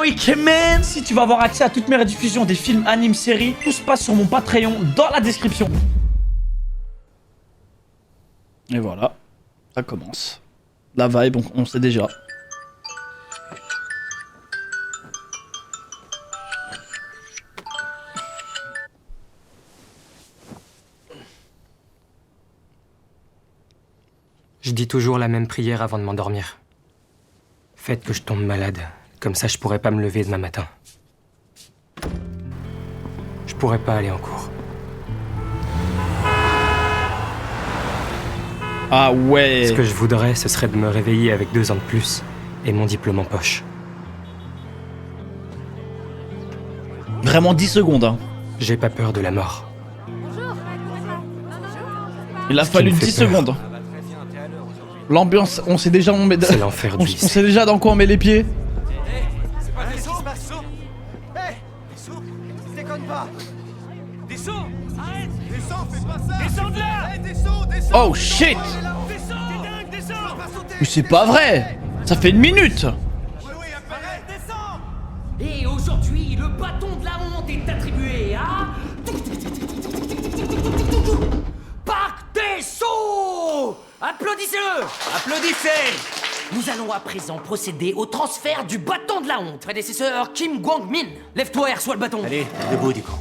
week, man. Si tu veux avoir accès à toutes mes rediffusions des films, animes, séries, tout se passe sur mon Patreon dans la description. Et voilà, ça commence. La vibe, on sait déjà. Je dis toujours la même prière avant de m'endormir. Faites que je tombe malade, comme ça je pourrais pas me lever demain matin. Je pourrais pas aller en cours. Ah ouais. Ce que je voudrais, ce serait de me réveiller avec 2 ans de plus et mon diplôme en poche. Vraiment 10 secondes, hein. J'ai pas peur de la mort. Il a fallu 10 secondes. L'ambiance, on sait déjà où on met... C'est l'enfer du lycée. On sait déjà dans quoi on met les pieds. C'est pas des sauts, Hey, des sauts, déconne pas. Des sauts, arrête. Des sauts, fais pas ça. Descends de là. Hey, des sauts. Oh shit. Des sauts, t'es dingue, des sauts. Mais c'est pas vrai. Ça fait 1 minute. Oui, apparaît, descends. Et aujourd'hui, le bâton de la honte est attribué à... Parc des Sceaux. Applaudissez-le. Applaudissez. Nous allons à présent procéder au transfert du bâton de la honte. Prédécesseur Kim Kwang-min, lève-toi et reçois le bâton. Allez, debout du coup.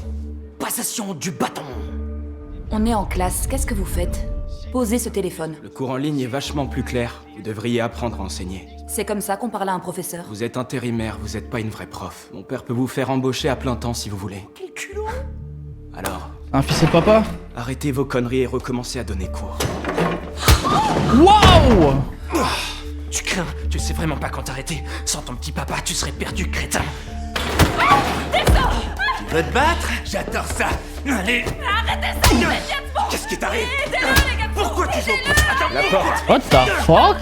Passation du bâton. On est en classe, qu'est-ce que vous faites? Posez ce téléphone. Le cours en ligne est vachement plus clair. Vous devriez apprendre à enseigner. C'est comme ça qu'on parle à un professeur. Vous êtes intérimaire, vous êtes pas une vraie prof. Mon père peut vous faire embaucher à plein temps si vous voulez. Quel culot. Alors, Un fils et papa. arrêtez vos conneries et recommencez à donner cours. Waouh. Tu crains, tu sais vraiment pas quand t'arrêter. Sans ton petit papa, tu serais perdu, crétin. Tu veux te battre? J'adore ça. Allez. Arrêtez ça immédiatement. Qu'est-ce qui t'arrive? Aidez-le, les gars. Pourquoi tu joues au pote? Attends, La porte. What the fuck?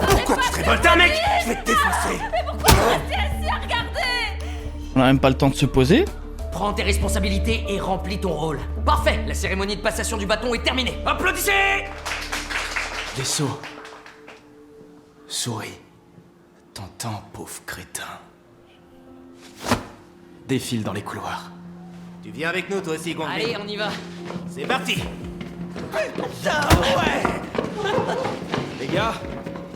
pourquoi tu te révoltes, un mec? Je vais te défoncer. Restez assis à regarder. On a même pas le temps de se poser. Prends tes responsabilités et remplis ton rôle. Parfait, la cérémonie de passation du bâton est terminée. Applaudissez. Des sauts. Souris. T'entends, pauvre crétin. Défile dans les couloirs. Tu viens avec nous, toi aussi, Gwang. Allez, on y va. C'est parti. Putain, ouais. Les gars,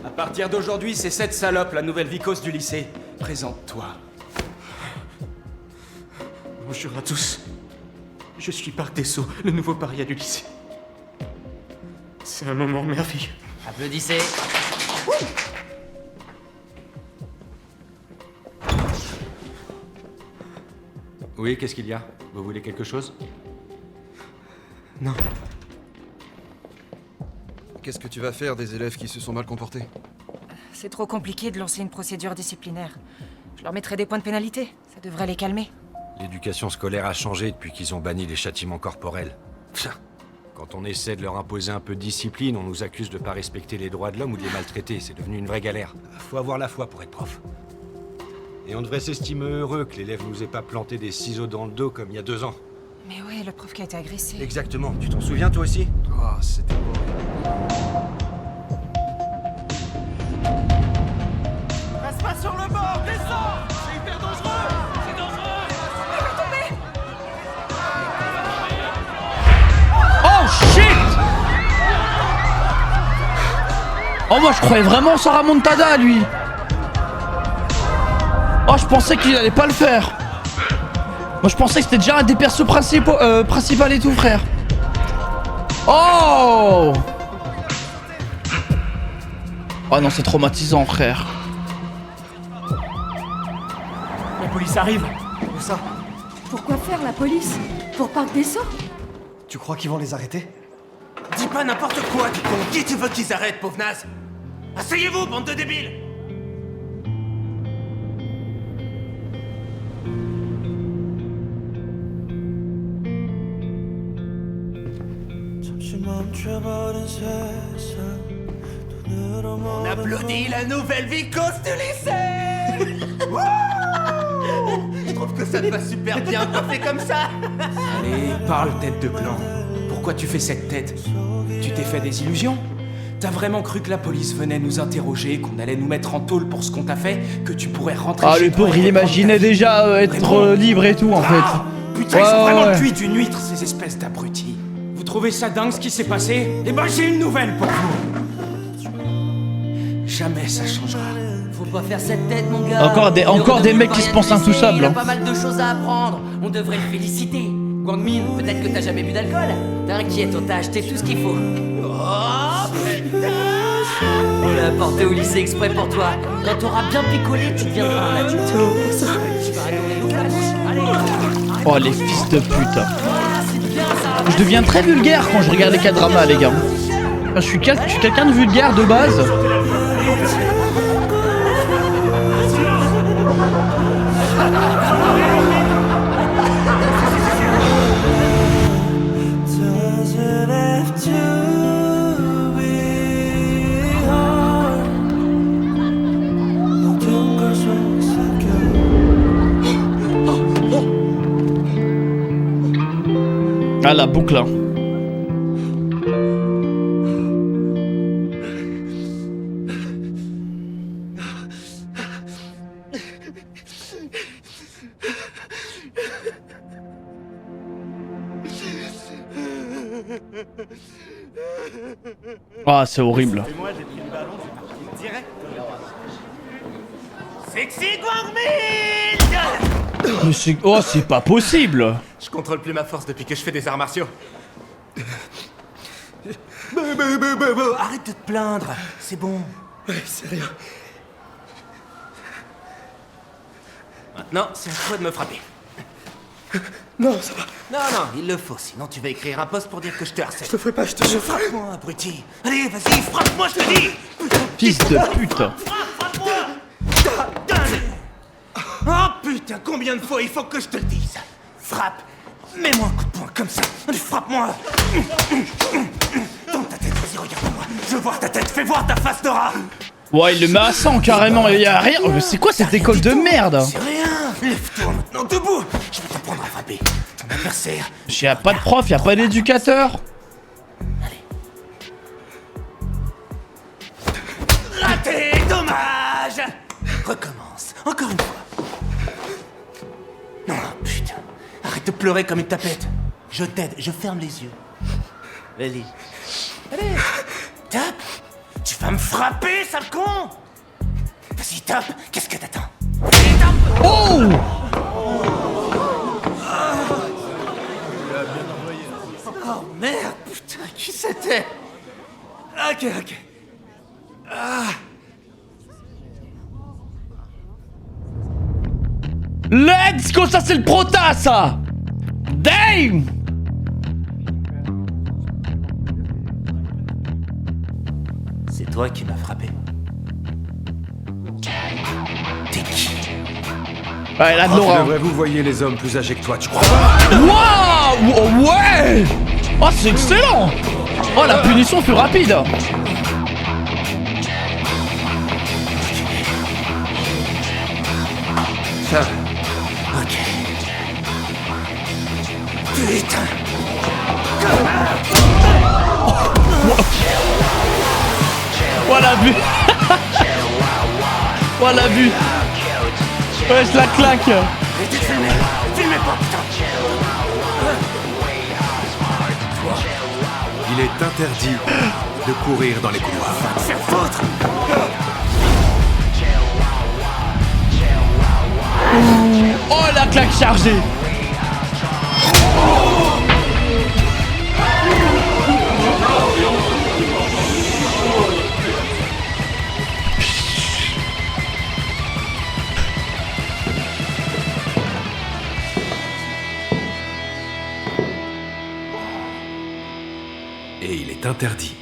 à partir d'aujourd'hui, c'est cette salope, la nouvelle vicose du lycée. Présente-toi. Bonjour à tous. Je suis Parc des Sceaux, le nouveau paria du lycée. C'est un moment merveilleux. Applaudissez. Oui, qu'est-ce qu'il y a? Vous voulez quelque chose? Non. Qu'est-ce que tu vas faire des élèves qui se sont mal comportés? C'est trop compliqué de lancer une procédure disciplinaire. Je leur mettrai des points de pénalité. Ça devrait les calmer. L'éducation scolaire a changé depuis qu'ils ont banni les châtiments corporels. Pfff. Quand on essaie de leur imposer un peu de discipline, on nous accuse de pas respecter les droits de l'homme ou de les maltraiter. C'est devenu une vraie galère. Faut avoir la foi pour être prof. Et on devrait s'estimer heureux que l'élève nous ait pas planté des ciseaux dans le dos comme il y a 2 ans. Mais ouais, le prof qui a été agressé. Exactement. Tu t'en souviens toi aussi? Oh, c'était horrible. Passe pas sur le bord, descends. C'est hyper dangereux. C'est dangereux. Oh shit. Oh moi je croyais vraiment Sarah Montada lui. Oh je pensais qu'il allait pas le faire. Moi je pensais que c'était déjà un des persos principaux et tout frère. Oh. Oh non c'est traumatisant frère. La police arrive. Où ça? Pourquoi faire la police? Pour Parc des Sceaux? Tu crois qu'ils vont les arrêter? Dis pas n'importe quoi, du con. Qui tu veux qu'ils arrêtent, pauvre naze? Asseyez-vous, bande de débiles. On applaudit la nouvelle vicose du lycée. Je trouve que ça te va super bien coiffé comme ça. Allez, parle, tête de clan. Pourquoi tu fais cette tête? Tu t'es fait des illusions? T'as vraiment cru que la police venait nous interroger, qu'on allait nous mettre en tôle pour ce qu'on t'a fait, que tu pourrais rentrer Ah chez le toi pauvre et il reprendre imaginait ta vie? déjà être Vraiment libre et tout en fait. Ah, putain, ils sont vraiment ouais. le cuit d'une huître, ces espèces d'abrutis. Vous trouvez ça dingue ce qui s'est passé? Eh ben j'ai une nouvelle pour vous. Jamais ça changera. Faut pas faire cette tête, mon gars. Encore des- Il est encore des redevenu mecs qui se paria pensent du lycée, intouchables, Il a hein. pas mal de choses à apprendre. On devrait le féliciter. Guangmin, peut-être que t'as jamais bu d'alcool. T'inquiète, on t'a acheté tout ce qu'il faut. Oh, putain! On l'a apporté au lycée exprès pour toi. Quand t'auras bien picolé, tu deviendras un adulte. Tu vas adorer l'eau de la bouche. Allez. Oh les fils de pute. Ah, c'est bien ça. Je deviens très vulgaire quand je regarde les K-dramas les gars. Je suis quelqu'un de vulgaire de base. Ah la boucle hein. Ah c'est horrible. Sexy Guangmin! Mais c'est... Oh c'est pas possible. Je contrôle plus ma force depuis que je fais des arts martiaux. Arrête de te plaindre, c'est bon. Ouais, c'est rien. Maintenant, c'est à toi de me frapper. Non, ça va. Non, il le faut, sinon tu vas écrire un post pour dire que je te harcèle. Je te ferai pas, je te jure. Frappe-moi, abruti. Allez, vas-y, frappe-moi, je te dis. Fils de pute. Frappe-moi. Oh putain, combien de fois il faut que je te le dise? Frappe. Mets-moi un coup de poing comme ça. Allez, frappe-moi. Tourne ta tête, vas-y, regarde-moi. Je veux voir ta tête, fais voir ta face de rat. Ouais il le met à 100 carrément, il y a rien. Mais c'est quoi cette école de merde? C'est rien. Lève-toi maintenant, debout. Je vais t'apprendre à frapper. Ton adversaire. Y a pas de prof, y a pas d'éducateur. Raté, dommage. Recommence, encore une fois. Non, putain. Arrête de pleurer comme une tapette. Je t'aide, je ferme les yeux. Vas-y. Allez, tape. Tu vas me frapper, sale con. Vas-y, tape. Qu'est-ce que t'attends? Allez, tape. Oh Oh merde, putain, qui c'était? Ok. Let's go, ça c'est le prota ça. Damn. C'est toi qui m'as frappé. T'es qui? Ouais là de l'aura. Vous voyez les hommes plus âgés que toi, tu crois? Waouh. Oh, ouais. Oh c'est excellent. Oh la punition fut rapide. Ça. Ok. Putain. Voilà vu. Voilà vu. Ouais je la claque. Arrêtez de filmer. Filmez pas, putain. Il est interdit de courir dans les couloirs. Va te faire foutre. Oh la claque chargée. Et il est interdit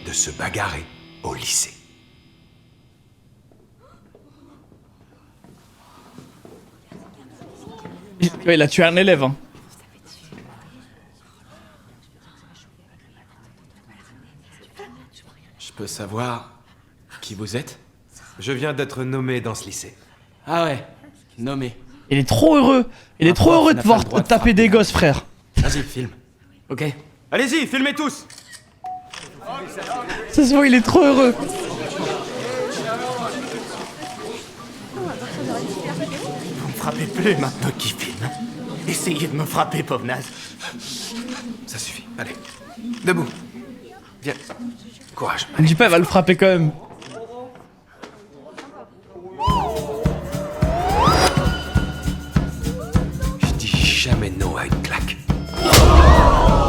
de se bagarrer au lycée. Ouais, il a tué un élève hein. Je peux savoir qui vous êtes? Je viens d'être nommé dans ce lycée. Ah ouais, nommé. Il est trop heureux. Il est trop prof heureux de n'a pouvoir pas le droit de taper des gosses frère. Vas-y, filme. Ok. Allez-y, filmez tous. Ça se voit, il est trop heureux. Vous me frappez plus maintenant qu'il filme. Essayez de me frapper, pauvre naze. Ça suffit. Allez. Debout. Viens. Courage. Ne dis pas, elle va le frapper quand même. Je dis jamais non à une claque.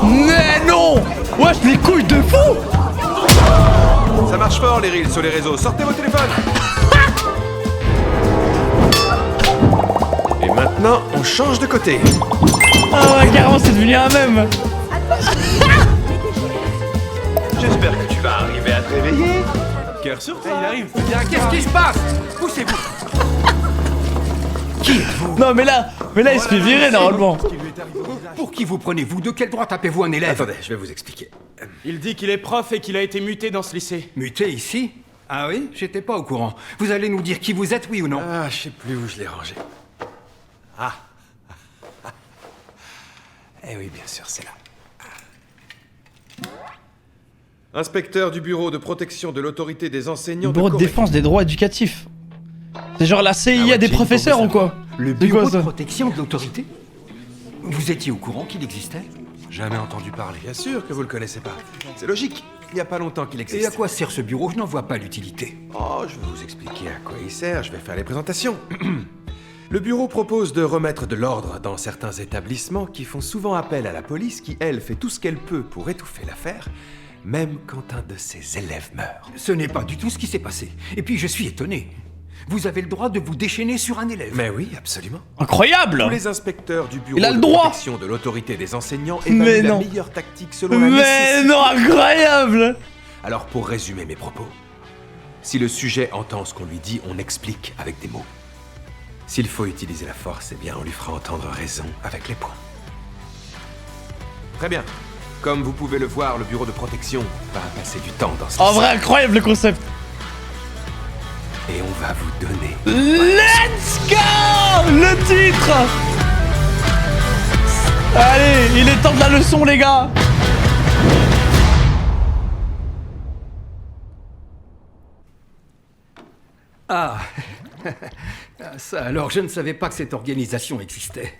Mais non! Wesh, les couilles de fou! Ça marche fort les reels sur les réseaux. Sortez vos téléphones. Et maintenant, on change de côté. Ah ouais, carrément, c'est devenu un mème. J'espère que tu vas arriver à te réveiller. Cœur sur toi. Il arrive. Qu'est-ce qui se passe? Poussez-vous. Non, mais là, il se fait virer normalement. Pour qui vous prenez-vous? De quel droit tapez-vous un élève? Attendez, je vais vous expliquer. Il dit qu'il est prof et qu'il a été muté dans ce lycée. Muté ici? Ah oui? J'étais pas au courant. Vous allez nous dire qui vous êtes, oui ou non? Ah, je sais plus où je l'ai rangé. Ah. Eh oui, bien sûr, c'est là. Inspecteur du bureau de protection de l'autorité des enseignants Bureau de Corée. défense des droits éducatifs. C'est genre la CIA Ah ouais, des j'ai professeurs ou compris quoi? Le C'est quoi bureau de ça? protection de l'autorité? Vous étiez au courant qu'il existait? Jamais entendu parler. Bien sûr que vous le connaissez pas. C'est logique. Il y a pas longtemps qu'il existe. Et à quoi sert ce bureau? Je n'en vois pas l'utilité. Oh, je vais vous expliquer à quoi il sert. Je vais faire les présentations. Le bureau propose de remettre de l'ordre dans certains établissements qui font souvent appel à la police qui, elle, fait tout ce qu'elle peut pour étouffer l'affaire, même quand un de ses élèves meurt. Ce n'est pas du tout ce qui s'est passé. Et puis je suis étonné. Vous avez le droit de vous déchaîner sur un élève. Mais oui, absolument. Incroyable! Tous les inspecteurs du bureau Il a le de droit. protection de l'autorité des enseignants Mais évaluent la non. meilleure tactique selon la Mais nécessité. non, incroyable! Alors pour résumer mes propos, si le sujet entend ce qu'on lui dit, on explique avec des mots. S'il faut utiliser la force, eh bien on lui fera entendre raison avec les poings. Très bien. Comme vous pouvez le voir, le bureau de protection va passer du temps dans ce En lycée. vrai, incroyable le concept. Et on va vous donner... Let's go! Le titre! Allez, il est temps de la leçon, les gars! Ah. Ça alors, je ne savais pas que cette organisation existait.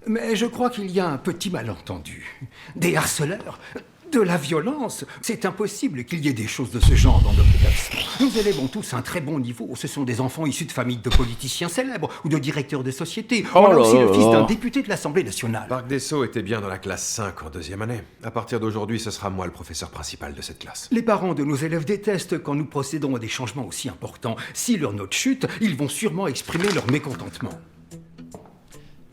Mais je crois qu'il y a un petit malentendu. Des harceleurs, de la violence. C'est impossible qu'il y ait des choses de ce genre dans notre classe. Nos élèves ont tous un très bon niveau. Ce sont des enfants issus de familles de politiciens célèbres ou de directeurs de sociétés. Oh On a là aussi là le fils là. d'un député de l'Assemblée nationale. Parc des Sceaux était bien dans la classe 5 en deuxième année. À partir d'aujourd'hui, ce sera moi le professeur principal de cette classe. Les parents de nos élèves détestent quand nous procédons à des changements aussi importants. Si leur note chute, ils vont sûrement exprimer leur mécontentement.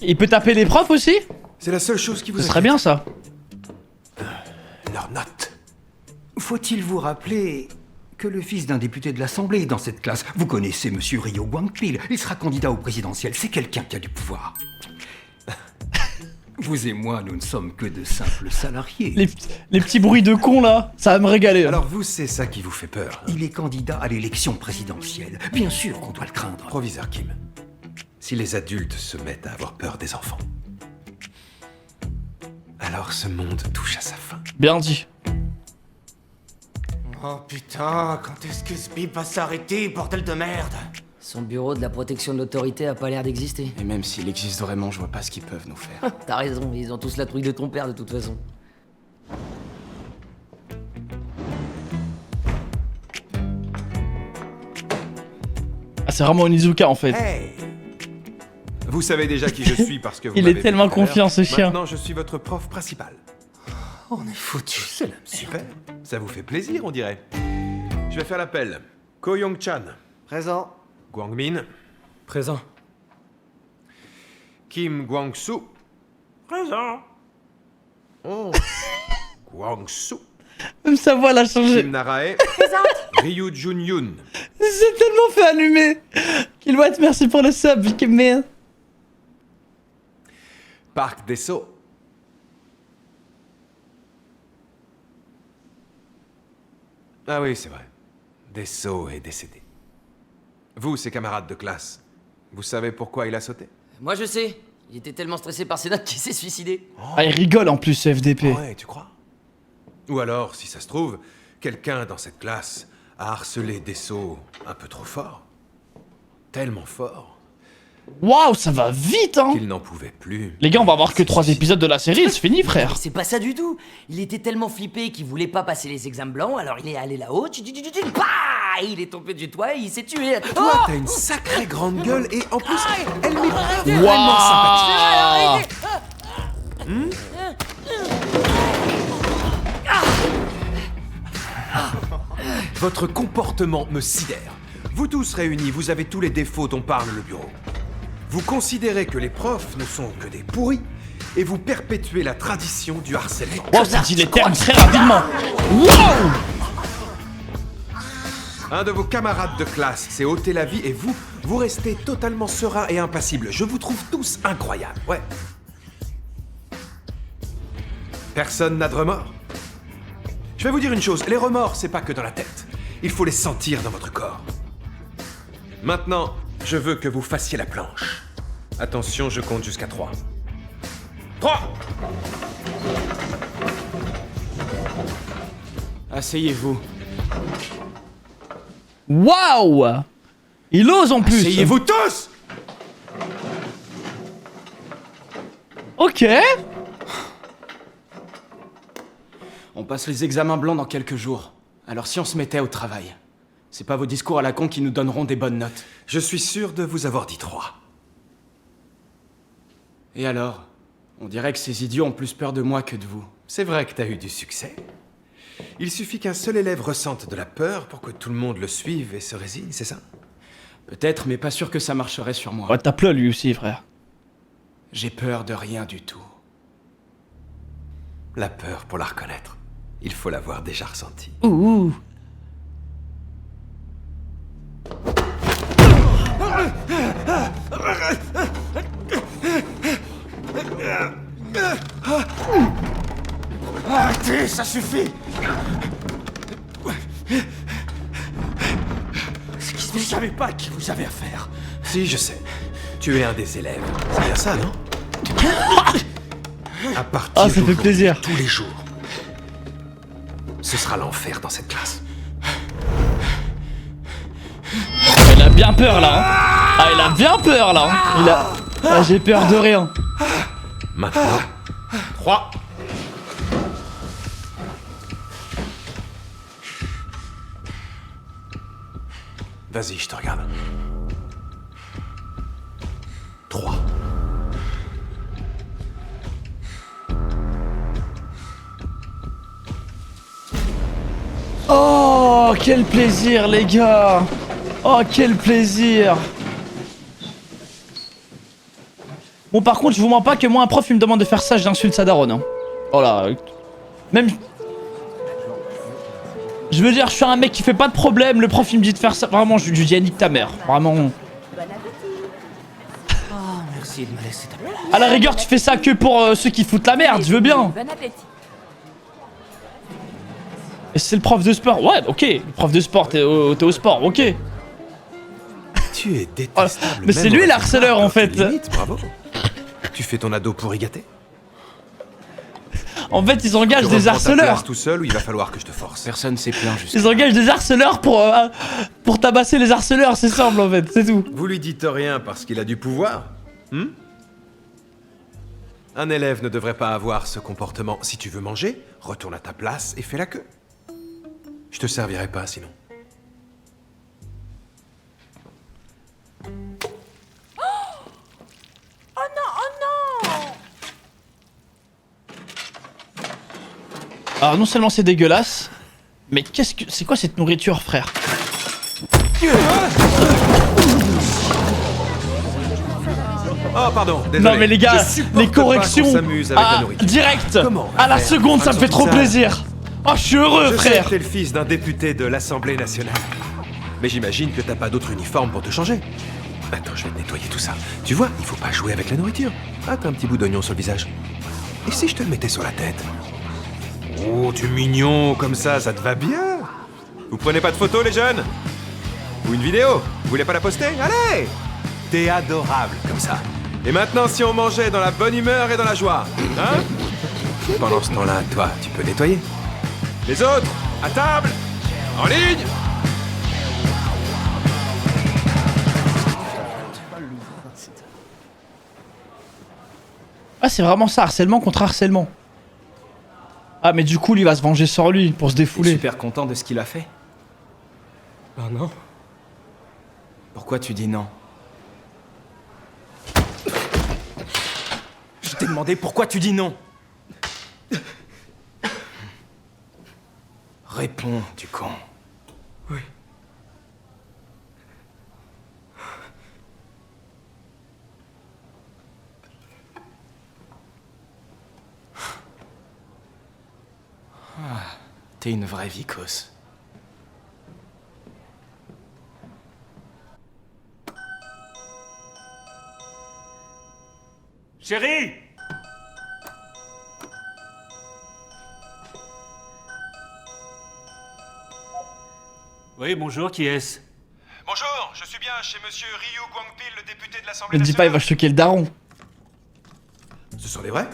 Il peut taper les profs aussi? C'est la seule chose qui vous Ce serait bien ça. Leur note. Faut-il vous rappeler que le fils d'un député de l'Assemblée est dans cette classe? Vous connaissez Monsieur Ryo Gwangpil, il sera candidat au présidentiel, c'est quelqu'un qui a du pouvoir. Vous et moi, nous ne sommes que de simples salariés. Les petits bruits de con là, ça va me régaler. Alors vous, c'est ça qui vous fait peur. Il est candidat à l'élection présidentielle. Bien sûr qu'on doit le craindre. Proviseur Kim, si les adultes se mettent à avoir peur des enfants, alors ce monde touche à sa fin. Bien dit. Oh putain, quand est-ce que ce bip va s'arrêter, bordel de merde? Son bureau de la protection de l'autorité a pas l'air d'exister. Et même s'il existe vraiment, je vois pas ce qu'ils peuvent nous faire. T'as raison, ils ont tous la trouille de ton père de toute façon. Ah, c'est vraiment Onizuka en fait. Hey! Vous savez déjà qui je suis parce que vous Il m'avez est tellement vu tout à l'heure. confiant, ce chien. Maintenant, je suis votre prof principal. On est foutu, c'est la merde. Super. Ça vous fait plaisir, on dirait. Je vais faire l'appel. Ko Young-chan. Présent. Gwangmin. Présent. Kim Gwang-soo. Présent. Oh. Gwang-soo. Même sa voix l'a changé. Kim Narae. Ryu Jun-yoon. C'est tellement fait allumer. Kilwatt, merci pour le sub, man. Park Des-Sceaux. Ah oui, c'est vrai. Des-Sceaux est décédé. Vous, ses camarades de classe, vous savez pourquoi il a sauté? Moi je sais, il était tellement stressé par ses notes qu'il s'est suicidé. Ah, il rigole en plus, ce FDP. Ouais, tu crois? Ou alors, si ça se trouve, quelqu'un dans cette classe a harcelé Dessau un peu trop fort. Tellement fort Waouh, ça va vite, hein. qu'il n'en pouvait plus. Les gars, on va avoir que 3 épisodes de la série, c'est fini, frère. C'est pas ça du tout. Il était tellement flippé qu'il voulait pas passer les examens blancs, alors il est allé là-haut, bah, il est tombé du toit et il s'est tué. Toi, Oh t'as une sacrée grande gueule et en plus, elle m'est Waouh. vraiment sympathique. Votre comportement me sidère. Vous tous réunis, vous avez tous les défauts dont parle le bureau. Vous considérez que les profs ne sont que des pourris et vous perpétuez la tradition du harcèlement. Waouh, ça dit les termes très rapidement. Waouh. Un de vos camarades de classe s'est ôté la vie et vous restez totalement serein et impassible. Je vous trouve tous incroyables, ouais. Personne n'a de remords? Je vais vous dire une chose, les remords, c'est pas que dans la tête. Il faut les sentir dans votre corps. Maintenant, je veux que vous fassiez la planche. Attention, je compte jusqu'à 3. 3! Asseyez-vous. Waouh. Il ose en plus. Asseyez-vous tous! Ok. On passe les examens blancs dans quelques jours. Alors si on se mettait au travail, c'est pas vos discours à la con qui nous donneront des bonnes notes. Je suis sûr de vous avoir dit 3. Et alors? On dirait que ces idiots ont plus peur de moi que de vous. C'est vrai que t'as eu du succès. Il suffit qu'un seul élève ressente de la peur pour que tout le monde le suive et se résigne, c'est ça? Peut-être, mais pas sûr que ça marcherait sur moi. Ouais, tape-le lui aussi, frère. J'ai peur de rien du tout. La peur, pour la reconnaître, il faut l'avoir déjà ressentie. Ouh. Arrêtez, ça suffit. Vous savez pas à qui vous avez affaire. Si, je sais. Tu es un des élèves. C'est bien ça, non? À partir Ah, ça fait d'aujourd'hui, plaisir. tous les jours, ce sera l'enfer dans cette classe. Il a bien peur là. Hein. Ah, il a bien peur là. Hein. Il a. Ah, j'ai peur de rien. Maintenant, 3. Vas-y, je te regarde. 3. Oh, quel plaisir, les gars. Oh, quel plaisir. Bon, par contre, je vous mens pas que moi, un prof, il me demande de faire ça, j'insulte sa daronne. Hein. Oh là. Même. Je veux dire, je suis un mec qui fait pas de problème. Le prof, il me dit de faire ça. Vraiment, je lui dis, nique ta mère. Vraiment. Oh, merci de me laisser ta place. À la rigueur, tu fais ça que pour ceux qui foutent la merde, je veux bien. Bon appétit. Et c'est le prof de sport. Ouais, ok. Le prof de sport, t'es au sport, ok. Tu es détestable. Mais c'est lui l'harceleur en fait. Limite, bravo. Tu fais ton ado pour y gâter. En fait, ils engagent Tu des reprends ta harceleurs. place tout seul ou il va falloir que je te force. Personne s'est plaint juste. Ils engagent des harceleurs pour tabasser les harceleurs, c'est simple en fait, c'est tout. Vous lui dites rien parce qu'il a du pouvoir? Un élève ne devrait pas avoir ce comportement. Si tu veux manger, retourne à ta place et fais la queue. Je te servirai pas sinon. Oh non. Alors non seulement c'est dégueulasse, mais qu'est-ce que... C'est quoi cette nourriture, frère? Oh pardon, désolé. Non mais les gars, Je supporte les pas qu'on corrections s'amuse avec la nourriture. direct, Comment à la faire seconde, ça me fait trop bizarre. plaisir. Oh, je suis heureux, Je sais frère. que t'es le fils d'un député de l'Assemblée nationale. Mais j'imagine que t'as pas d'autre uniforme pour te changer. Attends, je vais te nettoyer tout ça. Tu vois, il faut pas jouer avec la nourriture. Ah, t'as un petit bout d'oignon sur le visage. Et si je te le mettais sur la tête? Oh, tu es mignon, comme ça te va bien. Vous prenez pas de photos, les jeunes? Ou une vidéo? Vous voulez pas la poster? Allez! T'es adorable, comme ça. Et maintenant, si on mangeait dans la bonne humeur et dans la joie, hein? Pendant ce temps-là, toi, tu peux nettoyer. Les autres, à table! En ligne! Ah, c'est vraiment ça, harcèlement contre harcèlement. Ah, mais du coup, lui va se venger sur lui pour se T'es défouler. super content de ce qu'il a fait? Oh non. Pourquoi tu dis non? Je t'ai demandé pourquoi tu dis non. Réponds, du con. Oui. T'es une vraie vicose. Chérie! Oui, bonjour, qui est-ce? Bonjour, je suis bien chez monsieur Ryu Guangpil, le député de Me l'Assemblée dis pas, il nationale. va choquer le daron. Ce sont les vrais?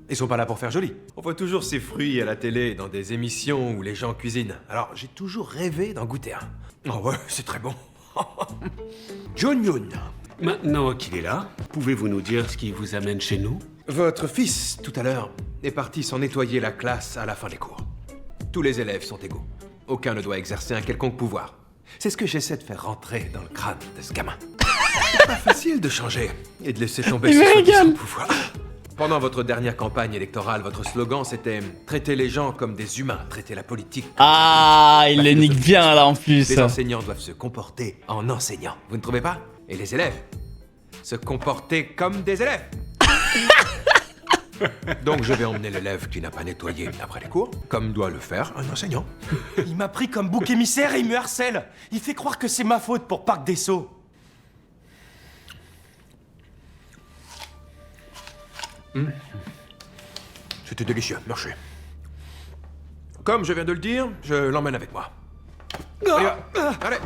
Ils sont pas là pour faire joli. On voit toujours ces fruits à la télé, dans des émissions où les gens cuisinent. Alors, j'ai toujours rêvé d'en goûter un. Oh ouais, c'est très bon. Jun. Maintenant qu'il est là, pouvez-vous nous dire ce qui vous amène chez nous? Votre fils, tout à l'heure, est parti s'en nettoyer la classe à la fin des cours. Tous les élèves sont égaux. Aucun ne doit exercer un quelconque pouvoir. C'est ce que j'essaie de faire rentrer dans le crâne de ce gamin. C'est pas facile de changer et de laisser tomber ce soi-disant pouvoir. Pendant votre dernière campagne électorale, votre slogan c'était « Traiter les gens comme des humains, traiter la politique comme Ah, il les nique bien là en plus. Les enseignants doivent se comporter en enseignants. Vous ne trouvez pas? Et les élèves se comporter comme des élèves. Donc je vais emmener l'élève qui n'a pas nettoyé après les cours, comme doit le faire un enseignant. Il m'a pris comme bouc émissaire et il me harcèle. Il fait croire que c'est ma faute pour Parc des Sceaux. C'était délicieux, merci. Comme je viens de le dire, je l'emmène avec moi. Allez, allez.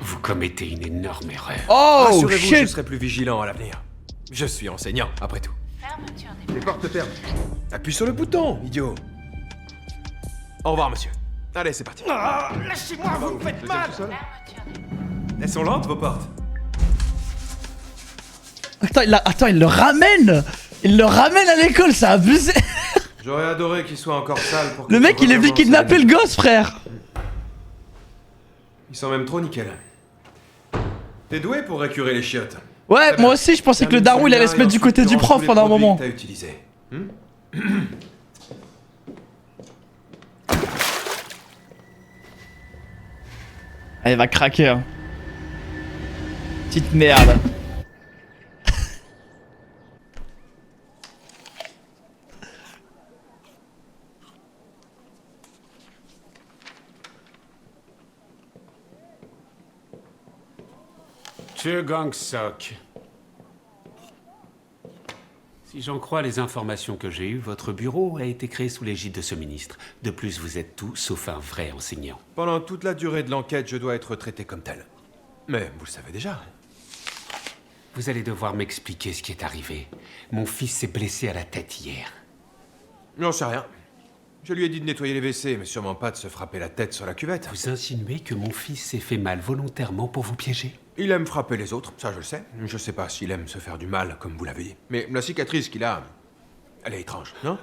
Vous commettez une énorme erreur. Oh, Rassurez-vous, je shit. serai plus vigilant à l'avenir. Je suis enseignant, après tout. Les portes ferment. Appuie sur le bouton, idiot. Au revoir, monsieur. Allez, c'est parti. Ah, lâchez-moi, vous me faites mal. Elles sont lentes, vos portes. Attends, il le ramène. Il le ramène à l'école, c'est abusé. J'aurais adoré qu'il soit encore sale pour que Le mec, tu il est venu recommences kidnapper à le gosse, frère. Ils sont même trop nickel. T'es doué pour récurer les chiottes. Ouais, Très moi bien. aussi, je pensais que le Termine daron, il allait se celui-là mettre du et côté ensuite du tu ranges prof tous les pendant un produits moment. que t'as utilisés. Elle va craquer, hein. Petite merde. Che Gang-sok. Si j'en crois les informations que j'ai eues, votre bureau a été créé sous l'égide de ce ministre. De plus, vous êtes tout sauf un vrai enseignant. Pendant toute la durée de l'enquête, je dois être traité comme tel. Mais vous le savez déjà. Vous allez devoir m'expliquer ce qui est arrivé. Mon fils s'est blessé à la tête hier. J'en sais rien. Je lui ai dit de nettoyer les WC, mais sûrement pas de se frapper la tête sur la cuvette. Vous insinuez que mon fils s'est fait mal volontairement pour vous piéger? Il aime frapper les autres, ça je le sais. Je sais pas s'il aime se faire du mal, comme vous l'avez dit. Mais la cicatrice qu'il a, elle est étrange, non?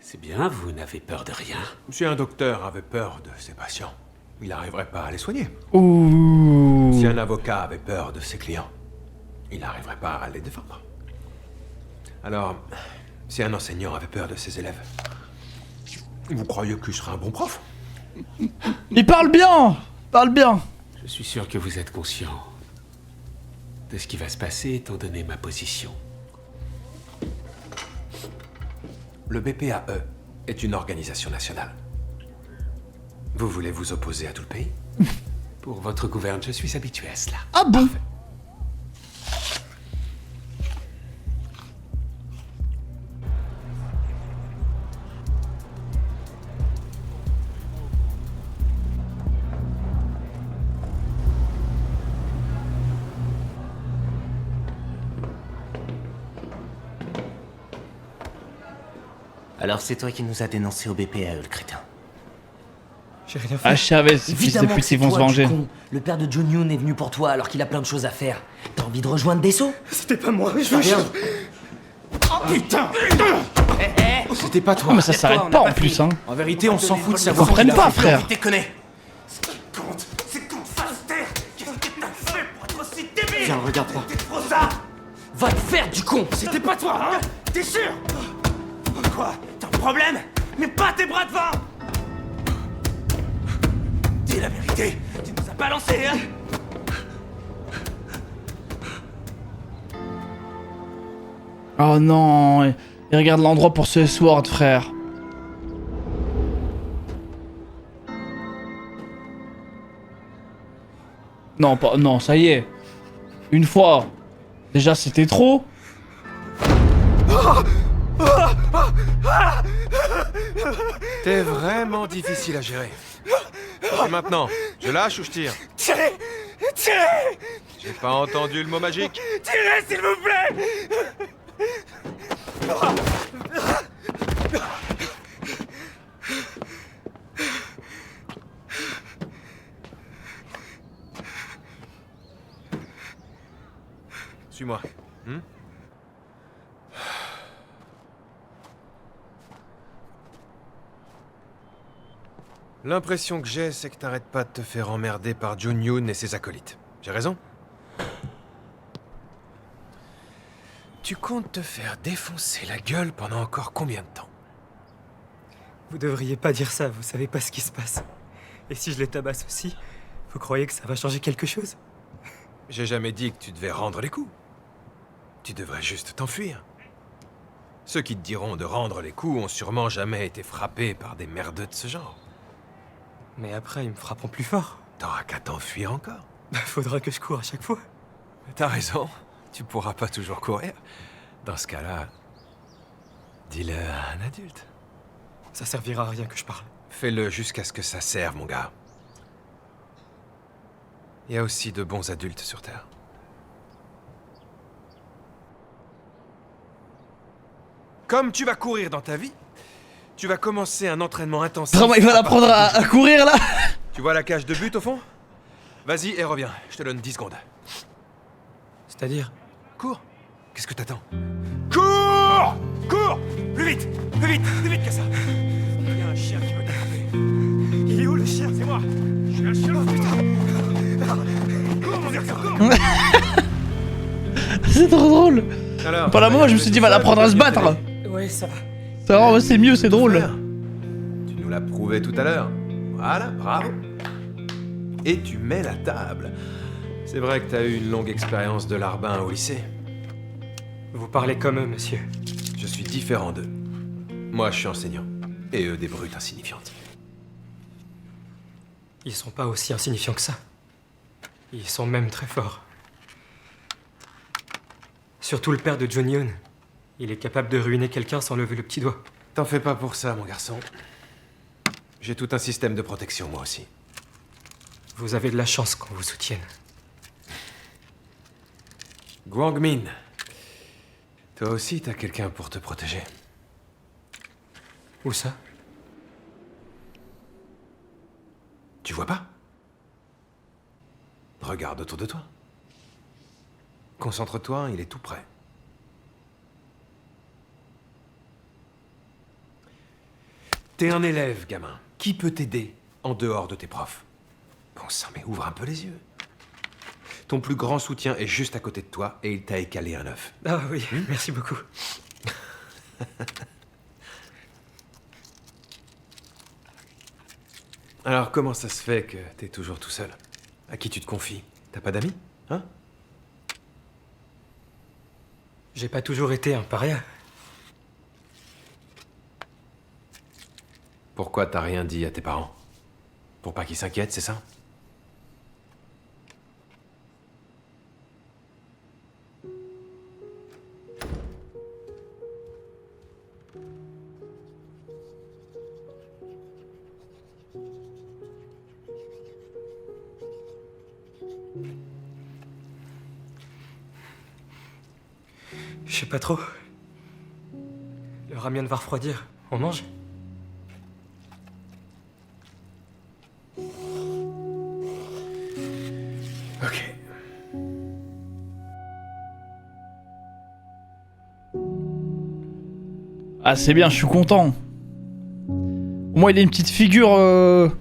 C'est bien, vous n'avez peur de rien. Si un docteur avait peur de ses patients, il n'arriverait pas à les soigner. Ouh. Si un avocat avait peur de ses clients, il n'arriverait pas à les défendre. Alors, si un enseignant avait peur de ses élèves, vous croyez qu'il serait un bon prof? Il parle bien. Parle bien. Je suis sûr que vous êtes conscient de ce qui va se passer étant donné ma position. Le BPAE est une organisation nationale. Vous voulez vous opposer à tout le pays? Pour votre gouverne, je suis habitué à cela. Ah bon? Alors c'est toi qui nous as dénoncé au BPAE, le crétin. J'ai rien fait. Ah, je savais, ces fils de Évidemment que pute, c'est ils vont se toi, du venger. con. Le père de John Yoon est venu pour toi alors qu'il a plein de choses à faire. T'as envie de rejoindre Dessau? C'était pas moi, je Rien. Oh putain! C'était pas toi. Ah, mais ça s'arrête pas en plus, hein. En vérité, on s'en fout de Ils savoir. comprennent qui l'a pas, fait. frère. Déconne. Ce qui compte, c'est qu'on te fasse taire. Qu'est-ce que t'as fait pour être aussi débile? Viens, regarde-moi. T'es trop ça. Va te faire du con. C'était pas toi, hein? T'es sûr? Quoi? T'as un problème? Mais pas tes bras devant! Dis la vérité, tu nous as balancé, hein? Oh non, il regarde l'endroit pour ce sword, frère. Non, pas, non, ça y est. Une fois. Déjà, c'était trop. T'es vraiment difficile à gérer. Et maintenant, je lâche ou je tire? Tirez! Tirez! J'ai pas entendu le mot magique. Tirez, s'il vous plaît! Suis-moi. L'impression que j'ai, c'est que t'arrêtes pas de te faire emmerder par Jun Yoon et ses acolytes. J'ai raison? Tu comptes te faire défoncer la gueule pendant encore combien de temps? Vous devriez pas dire ça, vous savez pas ce qui se passe. Et si je les tabasse aussi, vous croyez que ça va changer quelque chose? J'ai jamais dit que tu devais rendre les coups. Tu devrais juste t'enfuir. Ceux qui te diront de rendre les coups ont sûrement jamais été frappés par des merdeux de ce genre. Mais après, ils me frapperont plus fort. T'auras qu'à t'enfuir encore. Faudra que je cours à chaque fois. T'as raison, tu pourras pas toujours courir. Dans ce cas-là, dis-le à un adulte. Ça servira à rien que je parle. Fais-le jusqu'à ce que ça serve, mon gars. Il y a aussi de bons adultes sur Terre. Comme tu vas courir dans ta vie, tu vas commencer un entraînement intensif. Vraiment, il va l'apprendre à courir là. Tu vois la cage de but au fond? Vas-y et reviens, je te donne 10 secondes. C'est-à-dire? Cours. Qu'est-ce que t'attends? Cours! Cours! Plus vite! Plus vite! Plus vite que ça! Il y a un chien qui veut t'attraper. Il est où le chien? C'est moi! Je suis un chien! Oh, putain! Cours, mon garçon, cours! C'est trop drôle. Alors, Pendant un moment, je me suis dit, il va l'apprendre à se battre. Ouais, ça va. Ça va, c'est mieux, c'est drôle. Tu nous l'as prouvé tout à l'heure. Voilà, bravo. Et tu mets la table. C'est vrai que t'as eu une longue expérience de larbin au lycée. Vous parlez comme eux, monsieur. Je suis différent d'eux. Moi, je suis enseignant. Et eux, des brutes insignifiantes. Ils sont pas aussi insignifiants que ça. Ils sont même très forts. Surtout le père de John Yoon. Il est capable de ruiner quelqu'un sans lever le petit doigt. T'en fais pas pour ça, mon garçon. J'ai tout un système de protection, moi aussi. Vous avez de la chance qu'on vous soutienne. Gwangmin. Toi aussi, t'as quelqu'un pour te protéger. Où ça? Tu vois pas? Regarde autour de toi. Concentre-toi, il est tout près. T'es un élève, gamin. Qui peut t'aider en dehors de tes profs? Bon sang, mais ouvre un peu les yeux. Ton plus grand soutien est juste à côté de toi et il t'a écalé un œuf. Ah oui, merci beaucoup. Alors, comment ça se fait que t'es toujours tout seul? À qui tu te confies? T'as pas d'amis? Hein? J'ai pas toujours été un paria. Pourquoi t'as rien dit à tes parents? Pour pas qu'ils s'inquiètent, c'est ça? Je sais pas trop. Le ramen va refroidir. On mange? Ok. Ah, c'est bien, je suis content. Au moins, il a une petite figure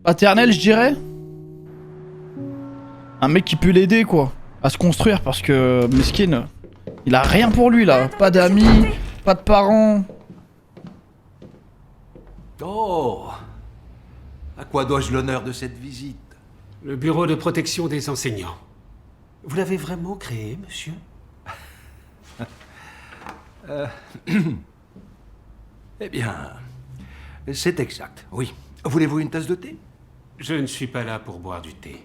paternelle, je dirais. Un mec qui peut l'aider, quoi, à se construire, parce que Meskin, il a rien pour lui, là. Pas d'amis, pas de parents. Oh! À quoi dois-je l'honneur de cette visite? Le bureau de protection des enseignants. Vous l'avez vraiment créé, monsieur? Eh bien, c'est exact, oui. Voulez-vous une tasse de thé? Je ne suis pas là pour boire du thé.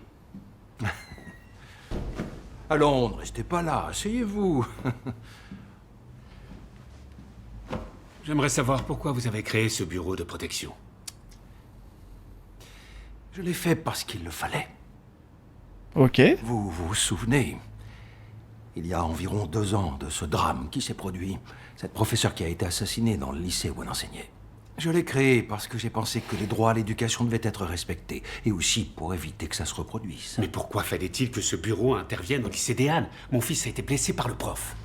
Allons, ne restez pas là, asseyez-vous. J'aimerais savoir pourquoi vous avez créé ce bureau de protection. Je l'ai fait parce qu'il le fallait. Ok. Vous vous souvenez, il y a environ 2 ans de ce drame qui s'est produit. Cette professeure qui a été assassinée dans le lycée où elle enseignait. Je l'ai créé parce que j'ai pensé que les droits à l'éducation devaient être respectés. Et aussi pour éviter que ça se reproduise. Mais pourquoi fallait-il que ce bureau intervienne au lycée des Halles? Mon fils a été blessé par le prof.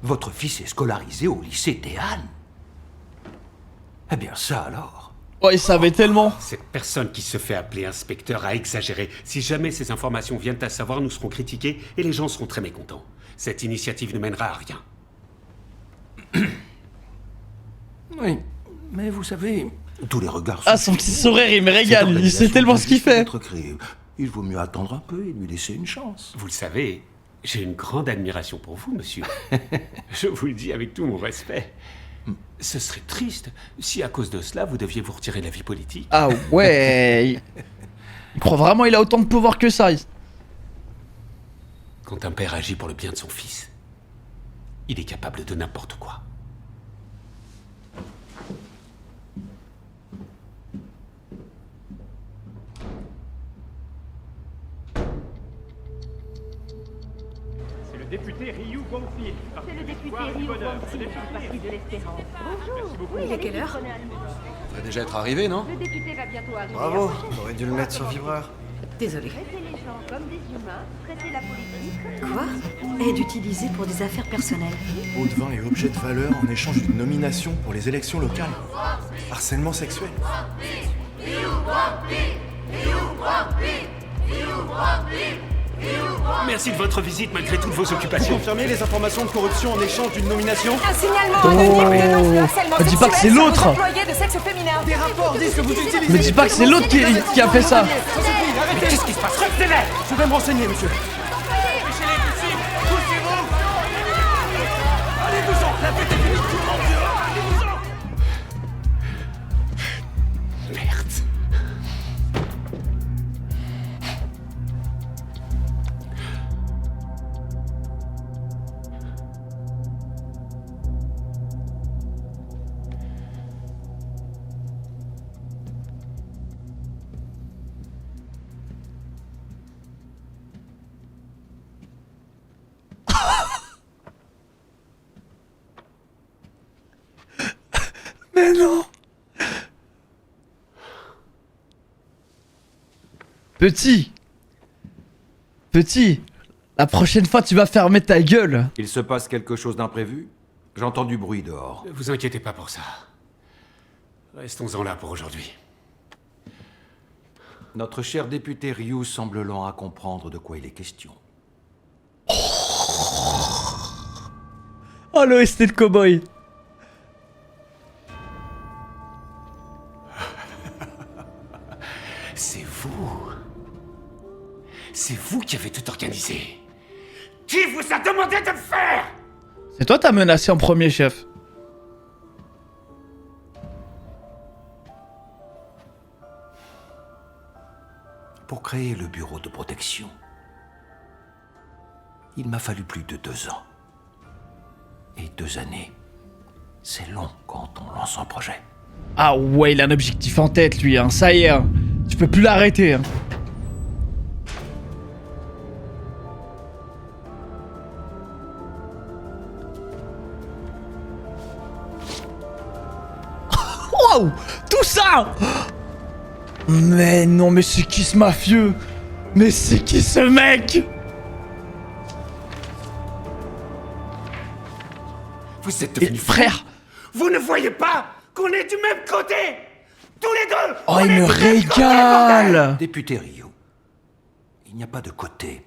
Votre fils est scolarisé au lycée des Halles? Eh bien ça alors. Oh, il savait tellement. Cette personne qui se fait appeler inspecteur a exagéré. Si jamais ces informations viennent à savoir, nous serons critiqués et les gens seront très mécontents. Cette initiative ne mènera à rien. Oui, mais vous savez, tous les regards... Ah, son petit sourire, il me régale. Il sait tellement ce qu'il fait. Il vaut mieux attendre un peu et lui laisser une chance. Vous le savez, j'ai une grande admiration pour vous, monsieur. Je vous le dis avec tout mon respect. Ce serait triste si, à cause de cela, vous deviez vous retirer de la vie politique. Ah ouais. Il croit vraiment qu'il a autant de pouvoir que ça. Quand un père agit pour le bien de son fils, il est capable de n'importe quoi. C'est le député Ryu Guangpil. C'est le député Ryu Guangpil du Parti de l'Espérance. Bonjour. Oui, il est quelle heure? Ça devrait déjà être arrivé, non? Le député va bientôt arriver. Bravo, on aurait dû le mettre sur vibreur. Désolée. Traitez les gens comme des humains, traitez la politique. Quoi? Aide utilisée pour des affaires personnelles. Eau de vin et objets de valeur en échange d'une nomination pour les élections locales. Harcèlement sexuel. Merci de votre visite malgré toutes vos occupations. Confirmez les informations de corruption en échange d'une nomination. Un signalement anonyme de dénonce le harcèlement Me dis pas que c'est sexuel sur l'autre. des employés de sexe féminin. Des rapports disent que vous utilisez... Me dis pas que c'est l'autre qui a fait ça. Mais qu'est-ce qui se passe? Retenez-les! Je vais me renseigner, monsieur. Merde. Mais non. Petit, la prochaine fois tu vas fermer ta gueule. Il se passe quelque chose d'imprévu? J'entends du bruit dehors. Ne vous inquiétez pas pour ça. Restons-en là pour aujourd'hui. Notre cher député Ryu semble lent à comprendre de quoi il est question. Oh, l'OST de cowboy. C'est vous. C'est vous qui avez tout organisé. Qui vous a demandé de le faire? C'est toi t'as menacé en premier, chef. Pour créer le bureau de protection, il m'a fallu plus de 2 ans. Et 2 années, c'est long quand on lance un projet. Ah ouais, il a un objectif en tête, lui, hein. Ça y est, hein. Tu peux plus l'arrêter, hein. Waouh! Tout ça! Mais non, mais c'est qui ce mafieux? Mais c'est qui ce mec? Vous êtes devenus frère! Vous ne voyez pas qu'on est du même côté? Tous les deux! Oh, il me régale! Député Rio, il n'y a pas de côté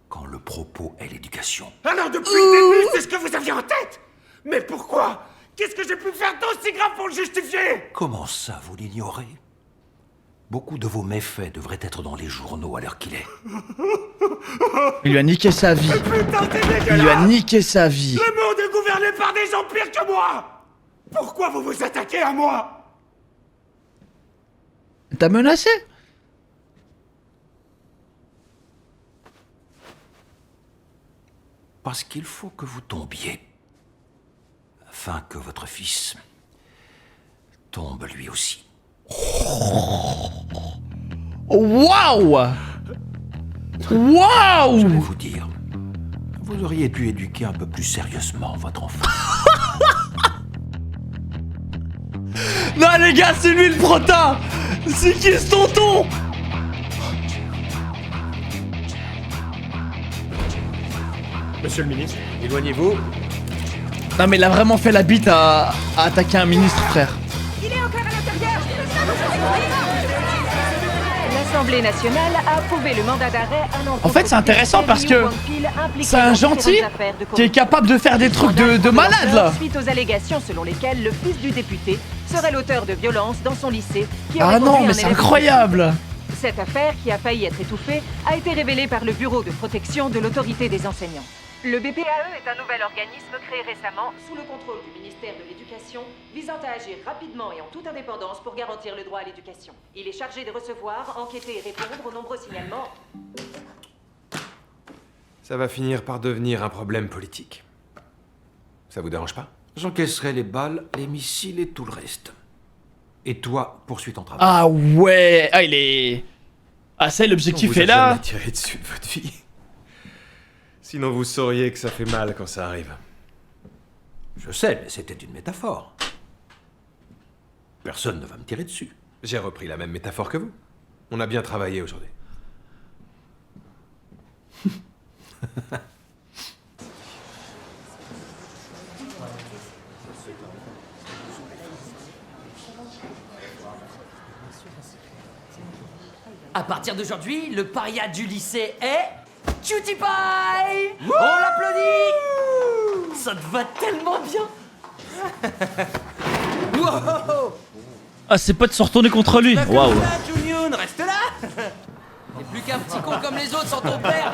quand le propos est l'éducation. Alors depuis le début, c'est ce que vous aviez en tête? Mais pourquoi? Qu'est-ce que j'ai pu faire d'aussi grave pour le justifier? Comment ça, vous l'ignorez? Beaucoup de vos méfaits devraient être dans les journaux à l'heure qu'il est. Il lui a niqué sa vie. Il lui a niqué sa vie. Le monde est gouverné par des gens pires que moi! Pourquoi vous vous attaquez à moi? T'as menacé? Parce qu'il faut que vous tombiez. Afin que votre fils tombe lui aussi. Waouh! Waouh! Je vais vous dire, vous auriez dû éduquer un peu plus sérieusement votre enfant. Non les gars, c'est lui le prota! C'est qui ce tonton? Monsieur le ministre, éloignez-vous. Non mais il a vraiment fait la bite à attaquer un ministre, frère. Il est encore à l'intérieur. L'Assemblée nationale a approuvé le mandat d'arrêt à l'encontre. En fait, c'est intéressant parce que c'est un gentil qui est capable de faire des trucs de malade là. Suite aux allégations selon lesquelles le fils du député serait l'auteur de violences dans son lycée. Ah non, mais c'est incroyable. Cette affaire, qui a failli être étouffée, a été révélée par le Bureau de protection de l'autorité des enseignants. Le BPAE est un nouvel organisme créé récemment sous le contrôle du ministère de l'Éducation, visant à agir rapidement et en toute indépendance pour garantir le droit à l'éducation. Il est chargé de recevoir, enquêter et répondre aux nombreux signalements. Ça va finir par devenir un problème politique. Ça vous dérange pas? J'encaisserai les balles, les missiles et tout le reste. Et toi, poursuis ton travail. Ah ouais, ah il est... Ah ça, l'objectif est là. Vous tiré dessus de votre vie. Sinon vous sauriez que ça fait mal quand ça arrive. Je sais, mais c'était une métaphore. Personne ne va me tirer dessus. J'ai repris la même métaphore que vous. On a bien travaillé aujourd'hui. À partir d'aujourd'hui, le paria du lycée est... Cutie Pie! On l'applaudit! Ça te va tellement bien! Wow! Ah, ses potes sont retournés contre lui. Waouh. Junior, reste là! T'es plus qu'un petit con comme les autres sans ton père!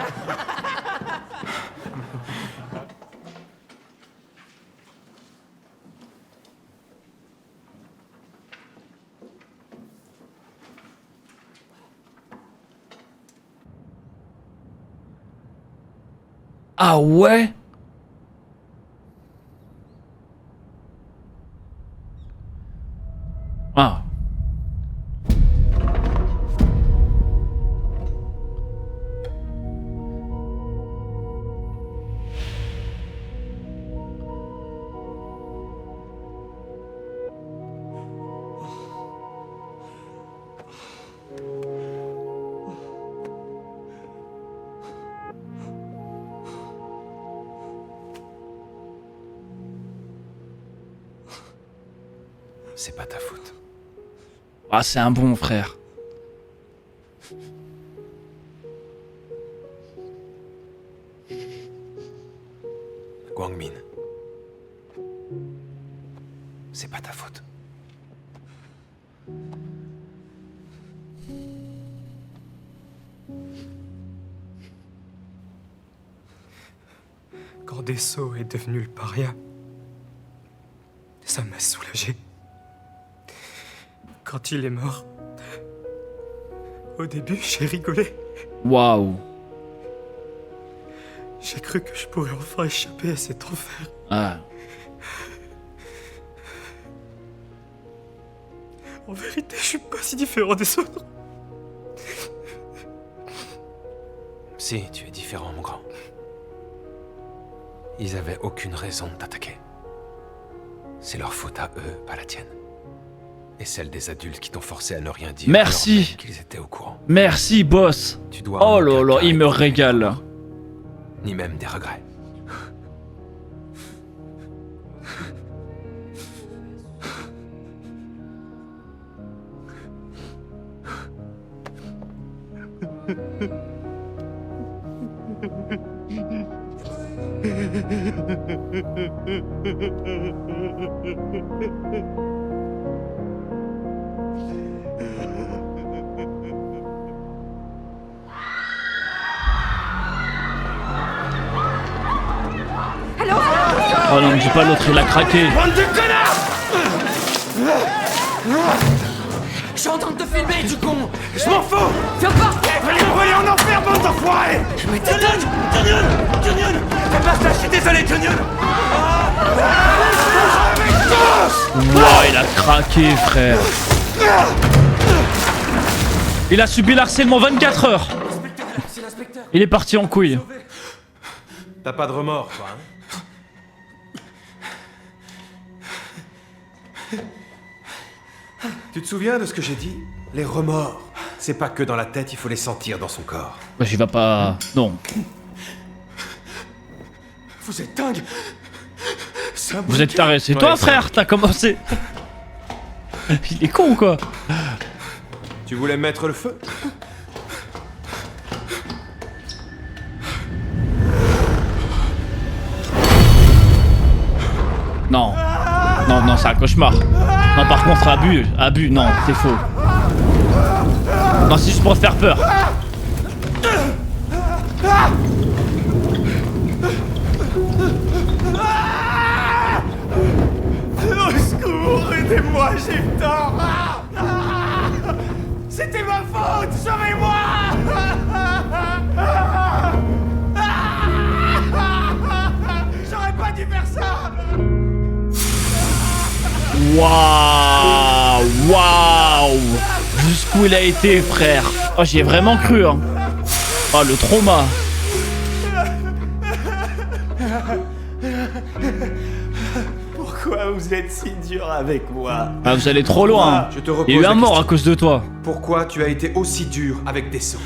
Ah ouais? Ah. C'est pas ta faute. Ah, c'est un bon frère. Guangmin. C'est pas ta faute. Quand Desso est devenu le paria, ça m'a soulagé. Quand il est mort, au début, j'ai rigolé. Waouh. J'ai cru que je pourrais enfin échapper à cet enfer. Ah. En vérité, je suis pas si différent des autres. Si, tu es différent, mon grand. Ils avaient aucune raison de t'attaquer. C'est leur faute à eux, pas la tienne. Et celle des adultes qui t'ont forcé à ne rien dire. Merci. alors même qu'ils étaient au courant. Merci, boss. Tu dois Oh en là aucun là, cas il me éprouver régale. de douleur, Ni même des regrets. Oh non, me dis pas l'autre, il a craqué. Bande de connards! Je suis en train de te filmer, du con! Je m'en fous! Viens par terre! Allez me brûler en enfer, bande d'enfoirés! Mais t'es Junyon! Fais pas ça, je suis désolé, Junyon! Wow, il a craqué, frère. Il a subi l'harcèlement 24 heures. Il est parti en couille. T'as pas de remords, toi, hein? Tu te souviens de ce que j'ai dit? Les remords, c'est pas que dans la tête, il faut les sentir dans son corps. Bah, j'y vais pas. Non. Vous êtes dingue! Vous êtes taré. C'est Ouais, toi, ça. frère, t'as commencé. Il est con ou quoi? Tu voulais mettre le feu? Non. Non, non, c'est un cauchemar. Non, par contre, abus, non, c'est faux. Non, c'est juste pour faire peur. Au secours, aidez-moi, j'ai eu tort! C'était ma faute, sauvez-moi! J'aurais pas dû faire ça! Waouh! Waouh! Jusqu'où il a été, frère? Oh, j'y ai vraiment cru, hein. Oh, le trauma. Pourquoi vous êtes si dur avec moi? Ah, vous allez trop loin. Je te repose Il y a eu la un mort question. à cause de toi. Pourquoi tu as été aussi dur avec Desso?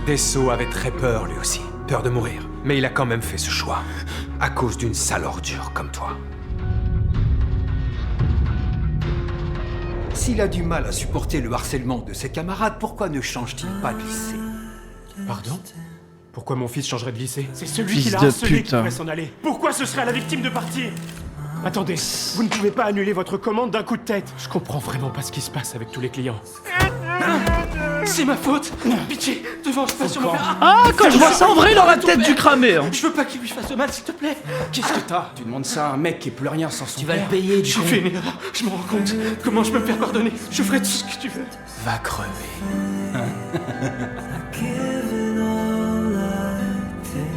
Desso avait très peur lui aussi, peur de mourir. Mais il a quand même fait ce choix, à cause d'une sale ordure comme toi. S'il a du mal à supporter le harcèlement de ses camarades, pourquoi ne change-t-il pas de lycée? Pardon? Pourquoi mon fils changerait de lycée? C'est celui Fils qui l'a de harcelé qui pute. pourrait s'en aller. Pourquoi ce serait à la victime de partir? Attendez, vous ne pouvez pas annuler votre commande d'un coup de tête. Je comprends vraiment pas ce qui se passe avec tous les clients. C'est ma faute! Pitié, devant, je passe sur mon père. Ah, quand je vois ça en vrai, il aura peut-être dû cramer. Hein. Je veux pas qu'il lui fasse de mal, s'il te plaît! Qu'est-ce que t'as? Tu demandes ça à un mec qui est plus rien sans son Tu vas père. le payer, du J'ai con. fait une erreur, je m'en rends compte. Comment je peux me faire pardonner? Je ferai tout ce que tu veux. Va crever.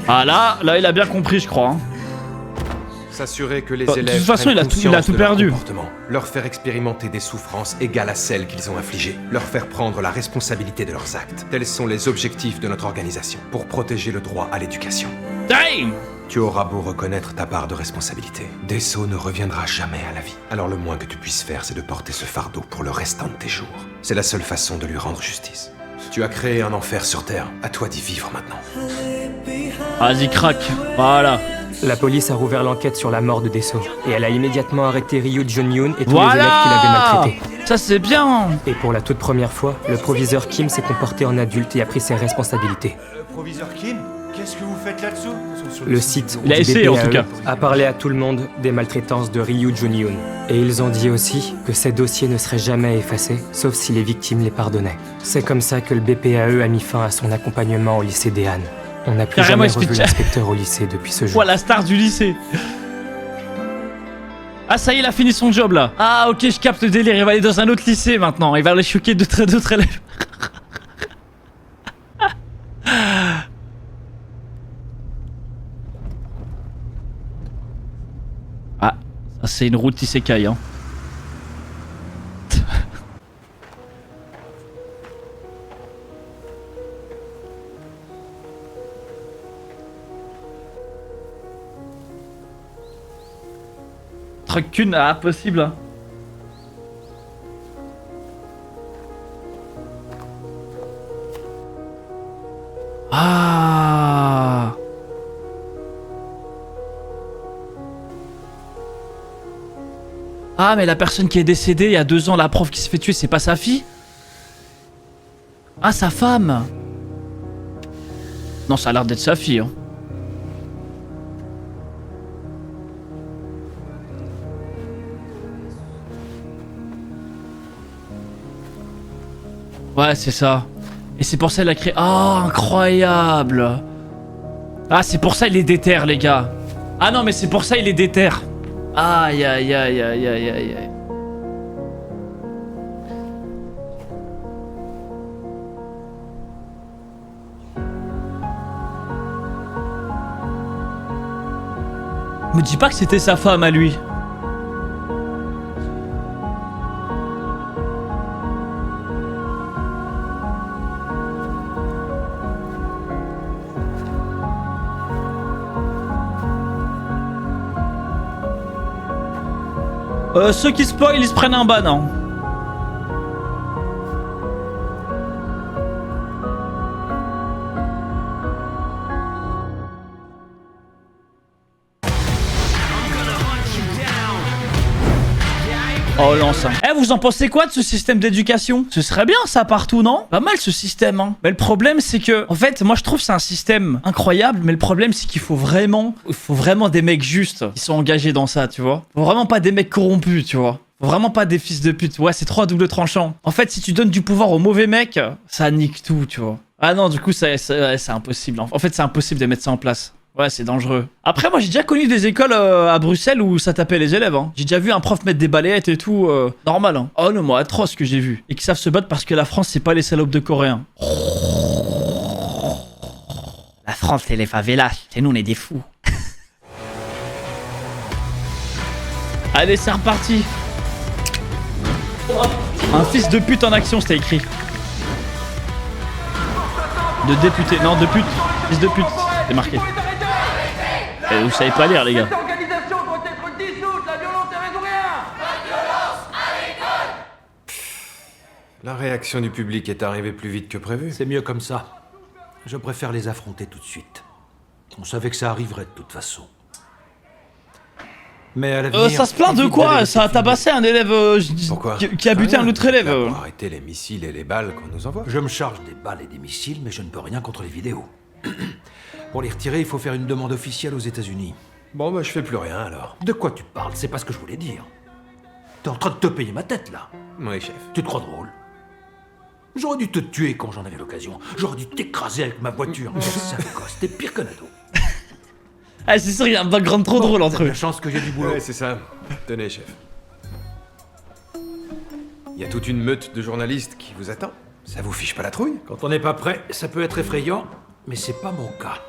Ah là, il a bien compris, je crois. Hein. S'assurer que les De toute élèves façon, prennent il a tout conscience de leur perdu. comportement, leur faire expérimenter des souffrances égales à celles qu'ils ont infligées, leur faire prendre la responsabilité de leurs actes. Tels sont les objectifs de notre organisation, pour protéger le droit à l'éducation. Damn! Tu auras beau reconnaître ta part de responsabilité, Desso ne reviendra jamais à la vie. Alors le moins que tu puisses faire, c'est de porter ce fardeau pour le restant de tes jours. C'est la seule façon de lui rendre justice. Tu as créé un enfer sur Terre, à toi d'y vivre maintenant. Vas-y, craque. Voilà. La police a rouvert l'enquête sur la mort de Desso et elle a immédiatement arrêté Ryu Jun-yoon et tous les élèves qui l'avaient Voilà! maltraité. Ça, c'est bien. Et pour la toute première fois, le proviseur Kim s'est comporté en adulte et a pris ses responsabilités. Proviseur Kim, qu'est-ce que vous faites là-dessous? Le site Il a du essayé, en BPAE tout cas. a parlé à tout le monde des maltraitances de Ryu Jun-yoon. Et ils ont dit aussi que ces dossiers ne seraient jamais effacés, sauf si les victimes les pardonnaient. C'est comme ça que le BPAE a mis fin à son accompagnement au lycée d'Ehan. On n'a plus Carrément, jamais revu explique- l'inspecteur au lycée depuis ce jour. Voilà, la star du lycée. Ah, ça y est, il a fini son job là. Ah, ok, je capte le délire. Il va aller dans un autre lycée maintenant. Il va aller choquer d'autres élèves. Ah, ça c'est une route isekai, hein. Truc qu'une, ah, possible. Hein. Ah. Ah, mais la personne qui est décédée il y a 2 ans, la prof qui se fait tuer, c'est pas sa fille? Ah, sa femme. Non, ça a l'air d'être sa fille. Hein. Ouais, c'est ça. Et c'est pour ça qu'elle a créé... Oh, incroyable. Ah, c'est pour ça il est déter, les gars. Ah non, mais c'est pour ça il est déter. Aïe, aïe, aïe, aïe, aïe, aïe, aïe. Me dis pas que c'était sa femme à lui. Ceux qui spoil, ils se prennent un ban, hein. Oh lance. Eh, vous en pensez quoi de ce système d'éducation? Ce serait bien ça partout, non? Pas mal ce système, hein. Mais le problème c'est que, en fait, moi je trouve c'est un système incroyable, mais le problème c'est qu'il faut vraiment des mecs justes qui sont engagés dans ça, tu vois. Faut vraiment pas des mecs corrompus, tu vois. Faut vraiment pas des fils de pute. Ouais, c'est trop à double tranchant. En fait, si tu donnes du pouvoir aux mauvais mecs, ça nique tout, tu vois. Ah non, du coup, c'est impossible. En fait, c'est impossible de mettre ça en place. Ouais, c'est dangereux. Après, moi, j'ai déjà connu des écoles à Bruxelles où ça tapait les élèves. Hein. J'ai déjà vu un prof mettre des balayettes et tout. Normal. Hein. Oh non, moi, atroce que j'ai vu. Et qui savent se battre parce que la France, c'est pas les salopes de Coréens. La France, c'est les favelas. C'est nous, on est des fous. Allez, c'est reparti. Un fils de pute en action, c'était écrit. De député. Non, de pute. Fils de pute. C'est marqué. Et vous savez pas lire, les gars. Cette organisation doit être dissoute, la violence ne résout rien. Pas de violence à l'école. La réaction du public est arrivée plus vite que prévu. C'est mieux comme ça. Je préfère les affronter tout de suite. On savait que ça arriverait de toute façon. Mais à l'avenir... ça se plaint de quoi? Ça a tabassé un élève qui a buté un autre élève. Pour arrêter les missiles et les balles qu'on nous envoie. Je me charge des balles et des missiles, mais je ne peux rien contre les vidéos. Pour les retirer, il faut faire une demande officielle aux États-Unis. Bon, bah je fais plus rien alors. De quoi tu parles? C'est pas ce que je voulais dire. T'es en train de te payer ma tête là. Oui, chef. Tu te crois drôle? J'aurais dû te tuer quand j'en avais l'occasion. J'aurais dû t'écraser avec ma voiture. Ça t'es pire qu'un ado. Ah, c'est sûr, il y a un background trop drôle entre eux. La chance que j'ai du boulot. Ouais, c'est ça. Tenez, chef. Il y a toute une meute de journalistes qui vous attend. Ça vous fiche pas la trouille? Quand on n'est pas prêt, ça peut être effrayant, mais c'est pas mon cas.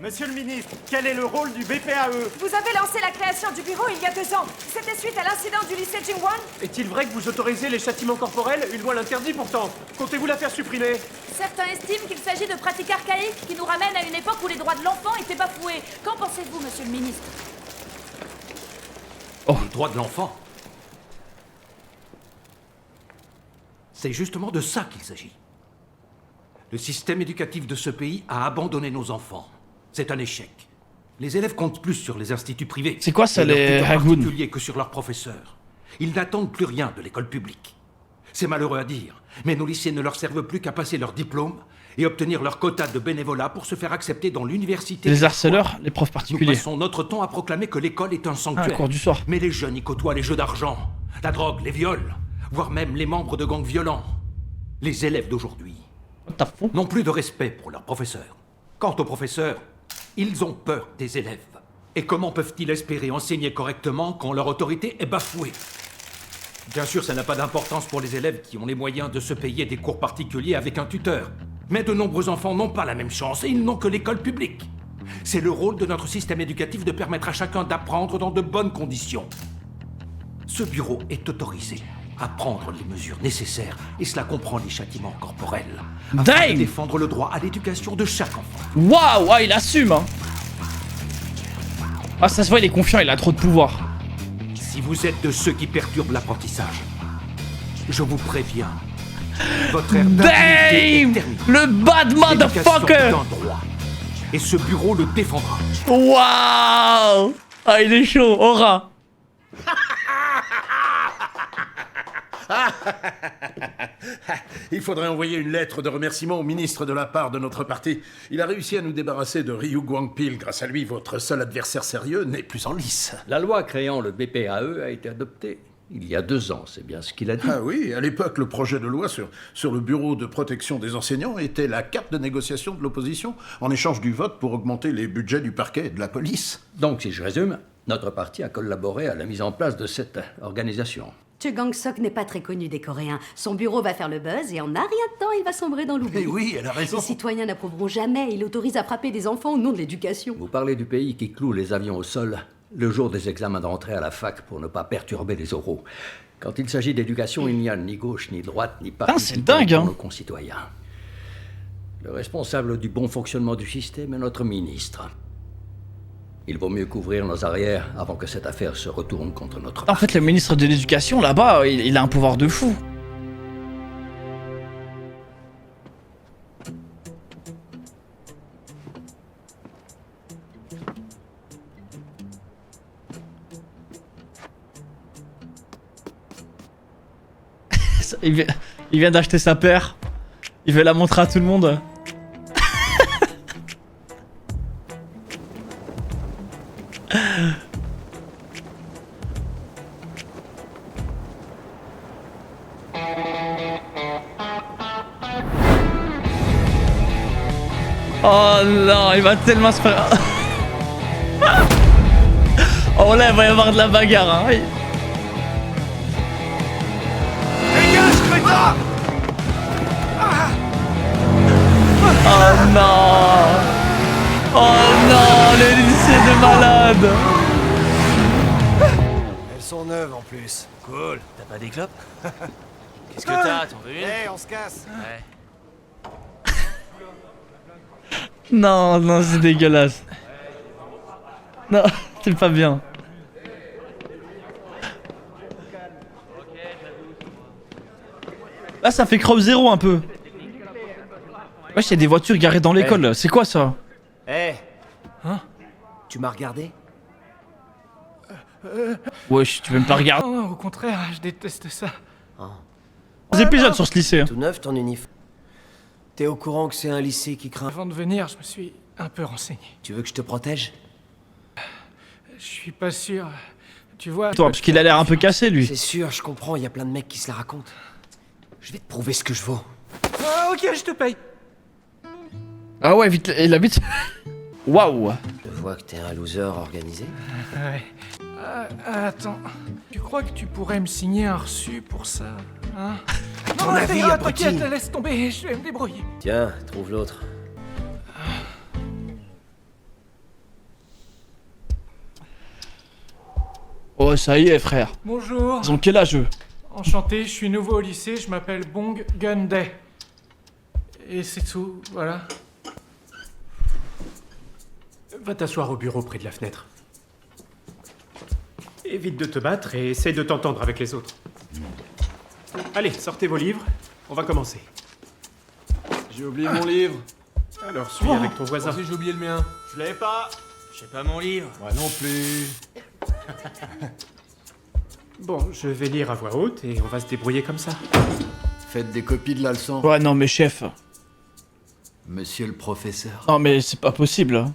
Monsieur le ministre, quel est le rôle du BPAE? Vous avez lancé la création du bureau il y a 2 ans. C'était suite à l'incident du lycée Jingwon. Est-il vrai que vous autorisez les châtiments corporels? Une loi l'interdit pourtant. Comptez-vous la faire supprimer? Certains estiment qu'il s'agit de pratiques archaïques qui nous ramènent à une époque où les droits de l'enfant étaient bafoués. Qu'en pensez-vous, monsieur le ministre? Les droits de l'enfant? C'est justement de ça qu'il s'agit. Le système éducatif de ce pays a abandonné nos enfants. C'est un échec. Les élèves comptent plus sur les instituts privés. C'est quoi ça, les Hagoun? Particuliers que sur leurs professeurs. Ils n'attendent plus rien de l'école publique. C'est malheureux à dire, mais nos lycées ne leur servent plus qu'à passer leur diplôme et obtenir leur quota de bénévolat pour se faire accepter dans l'université. Les harceleurs, les profs particuliers. Nous passons notre temps à proclamer que l'école est un sanctuaire. Cours du soir. Mais les jeunes y côtoient les jeux d'argent, la drogue, les viols, voire même les membres de gangs violents. Les élèves d'aujourd'hui n'ont plus de respect pour leurs professeurs. Quant aux professeurs, ils ont peur des élèves. Et comment peuvent-ils espérer enseigner correctement quand leur autorité est bafouée? Bien sûr, ça n'a pas d'importance pour les élèves qui ont les moyens de se payer des cours particuliers avec un tuteur. Mais de nombreux enfants n'ont pas la même chance et ils n'ont que l'école publique. C'est le rôle de notre système éducatif de permettre à chacun d'apprendre dans de bonnes conditions. Ce bureau est autorisé à prendre les mesures nécessaires, et cela comprend les châtiments corporels, afin de défendre le droit à l'éducation de chaque enfant. Waouh, il assume, hein. Ah, ça se voit, il est confiant, il a trop de pouvoir. Si vous êtes de ceux qui perturbent l'apprentissage, je vous préviens. Votre ère d'indignité est Damn! terminée. Le bad motherfucker! L'éducation est un droit. Et ce bureau le défendra. Waouh! Ah, il est chaud, aura! Il faudrait envoyer une lettre de remerciement au ministre de la part de notre parti. Il a réussi à nous débarrasser de Ryu Guangpil. Grâce à lui, votre seul adversaire sérieux n'est plus en lice. La loi créant le BPAE a été adoptée il y a 2 ans, c'est bien ce qu'il a dit. Ah oui, à l'époque, le projet de loi sur le bureau de protection des enseignants était la carte de négociation de l'opposition, en échange du vote pour augmenter les budgets du parquet et de la police. Donc, si je résume, notre parti a collaboré à la mise en place de cette organisation. Che Gang-sok n'est pas très connu des Coréens. Son bureau va faire le buzz et en un rien de temps, il va sombrer dans l'oubli. Mais oui, elle a raison. Les citoyens n'approuveront jamais. Il autorise à frapper des enfants au nom de l'éducation. Vous parlez du pays qui cloue les avions au sol le jour des examens d'entrée à la fac pour ne pas perturber les oraux. Quand il s'agit d'éducation, il n'y a ni gauche, ni droite, ni parti c'est dingue, pour hein. nos concitoyens. Le responsable du bon fonctionnement du système est notre ministre. Il vaut mieux couvrir nos arrières avant que cette affaire se retourne contre notre... En fait, le ministre de l'Éducation, là-bas, il a un pouvoir de fou. Il vient d'acheter sa paire. Il veut la montrer à tout le monde. Oh non, il va tellement se faire... Oh là, il va y avoir de la bagarre, hein. Dégage, crétin! Oh non! Oh non, le lycée de malade! Elles sont neuves en plus. Cool. T'as pas des clopes? Qu'est-ce que t'as? T'en veux une? Hey, on se casse. Ouais. Non, non, c'est dégueulasse. Non, c'est pas bien. Là, ça fait Crop Zero un peu. Wesh, il y a des voitures garées dans l'école. C'est quoi ça? Hé. Hein? Tu m'as regardé? Wesh, tu veux même pas regarder. Non, au contraire, je déteste ça. Des épisodes sur ce lycée. Tout neuf ton uniforme. T'es au courant que c'est un lycée qui craint? Avant de venir, je me suis un peu renseigné. Tu veux que je te protège? Je suis pas sûr. Tu vois... Toi, parce qu'il a l'air un peu cassé, lui. C'est sûr, je comprends, il y a plein de mecs qui se la racontent. Je vais te prouver ce que je vaux. Ah, ok, je te paye. Ah ouais, vite, il a vite... Waouh. Je vois que t'es un loser organisé. Ouais. Attends, tu crois que tu pourrais me signer un reçu pour ça, hein? Ton avis, abruti. T'inquiète, laisse tomber, je vais me débrouiller. Tiens, trouve l'autre. Oh, ça y est, frère. Bonjour. Ils ont quel âge, eux? Enchanté, je suis nouveau au lycée, je m'appelle Bong Gun-dae. Et c'est tout, voilà. Va t'asseoir au bureau près de la fenêtre. Évite de te battre et essaye de t'entendre avec les autres. Allez, sortez vos livres, on va commencer. J'ai oublié mon livre. Alors, suis avec ton voisin. Moi aussi, j'ai oublié le mien. Je l'avais pas. J'ai pas mon livre. Moi non plus. Bon, je vais lire à voix haute et on va se débrouiller comme ça. Faites des copies de la leçon. Ouais, non, mais chef. Monsieur le professeur. Non, mais c'est pas possible. Hein.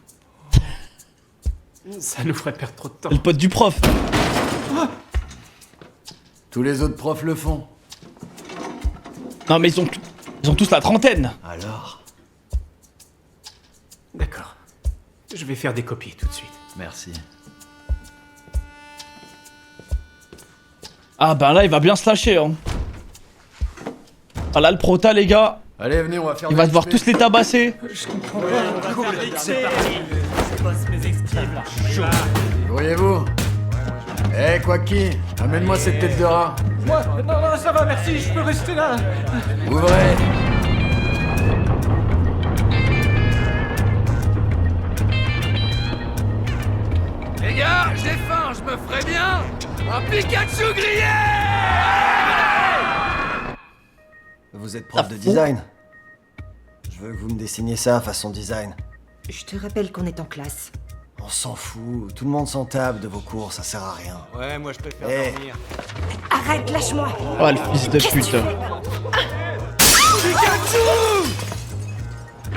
Ça nous ferait perdre trop de temps. C'est le pote du prof. Tous les autres profs le font. Non, mais ils ont tous la trentaine. Alors? D'accord. Je vais faire des copies tout de suite. Merci. Ah bah là, il va bien se lâcher. Hein. Ah là, le prota, les gars. Allez, venez, on va faire Il va devoir tous les tabasser. Je comprends pas. C'est parti. Je passe mes excuses là. Voyez-vous? Eh, Quacky, amène-moi cette tête de rat. Moi, non, ça va, merci, je peux rester là. Ouvrez. Les gars, j'ai faim, je me me ferait bien un Pikachu grillé. Vous êtes prof de design? Je veux que vous me dessiniez ça façon design. Je te rappelle qu'on est en classe. On s'en fout, tout le monde s'en tape de vos cours, ça sert à rien. Ouais, moi je préfère dormir. Arrête, lâche-moi. Oh, le fils de pute.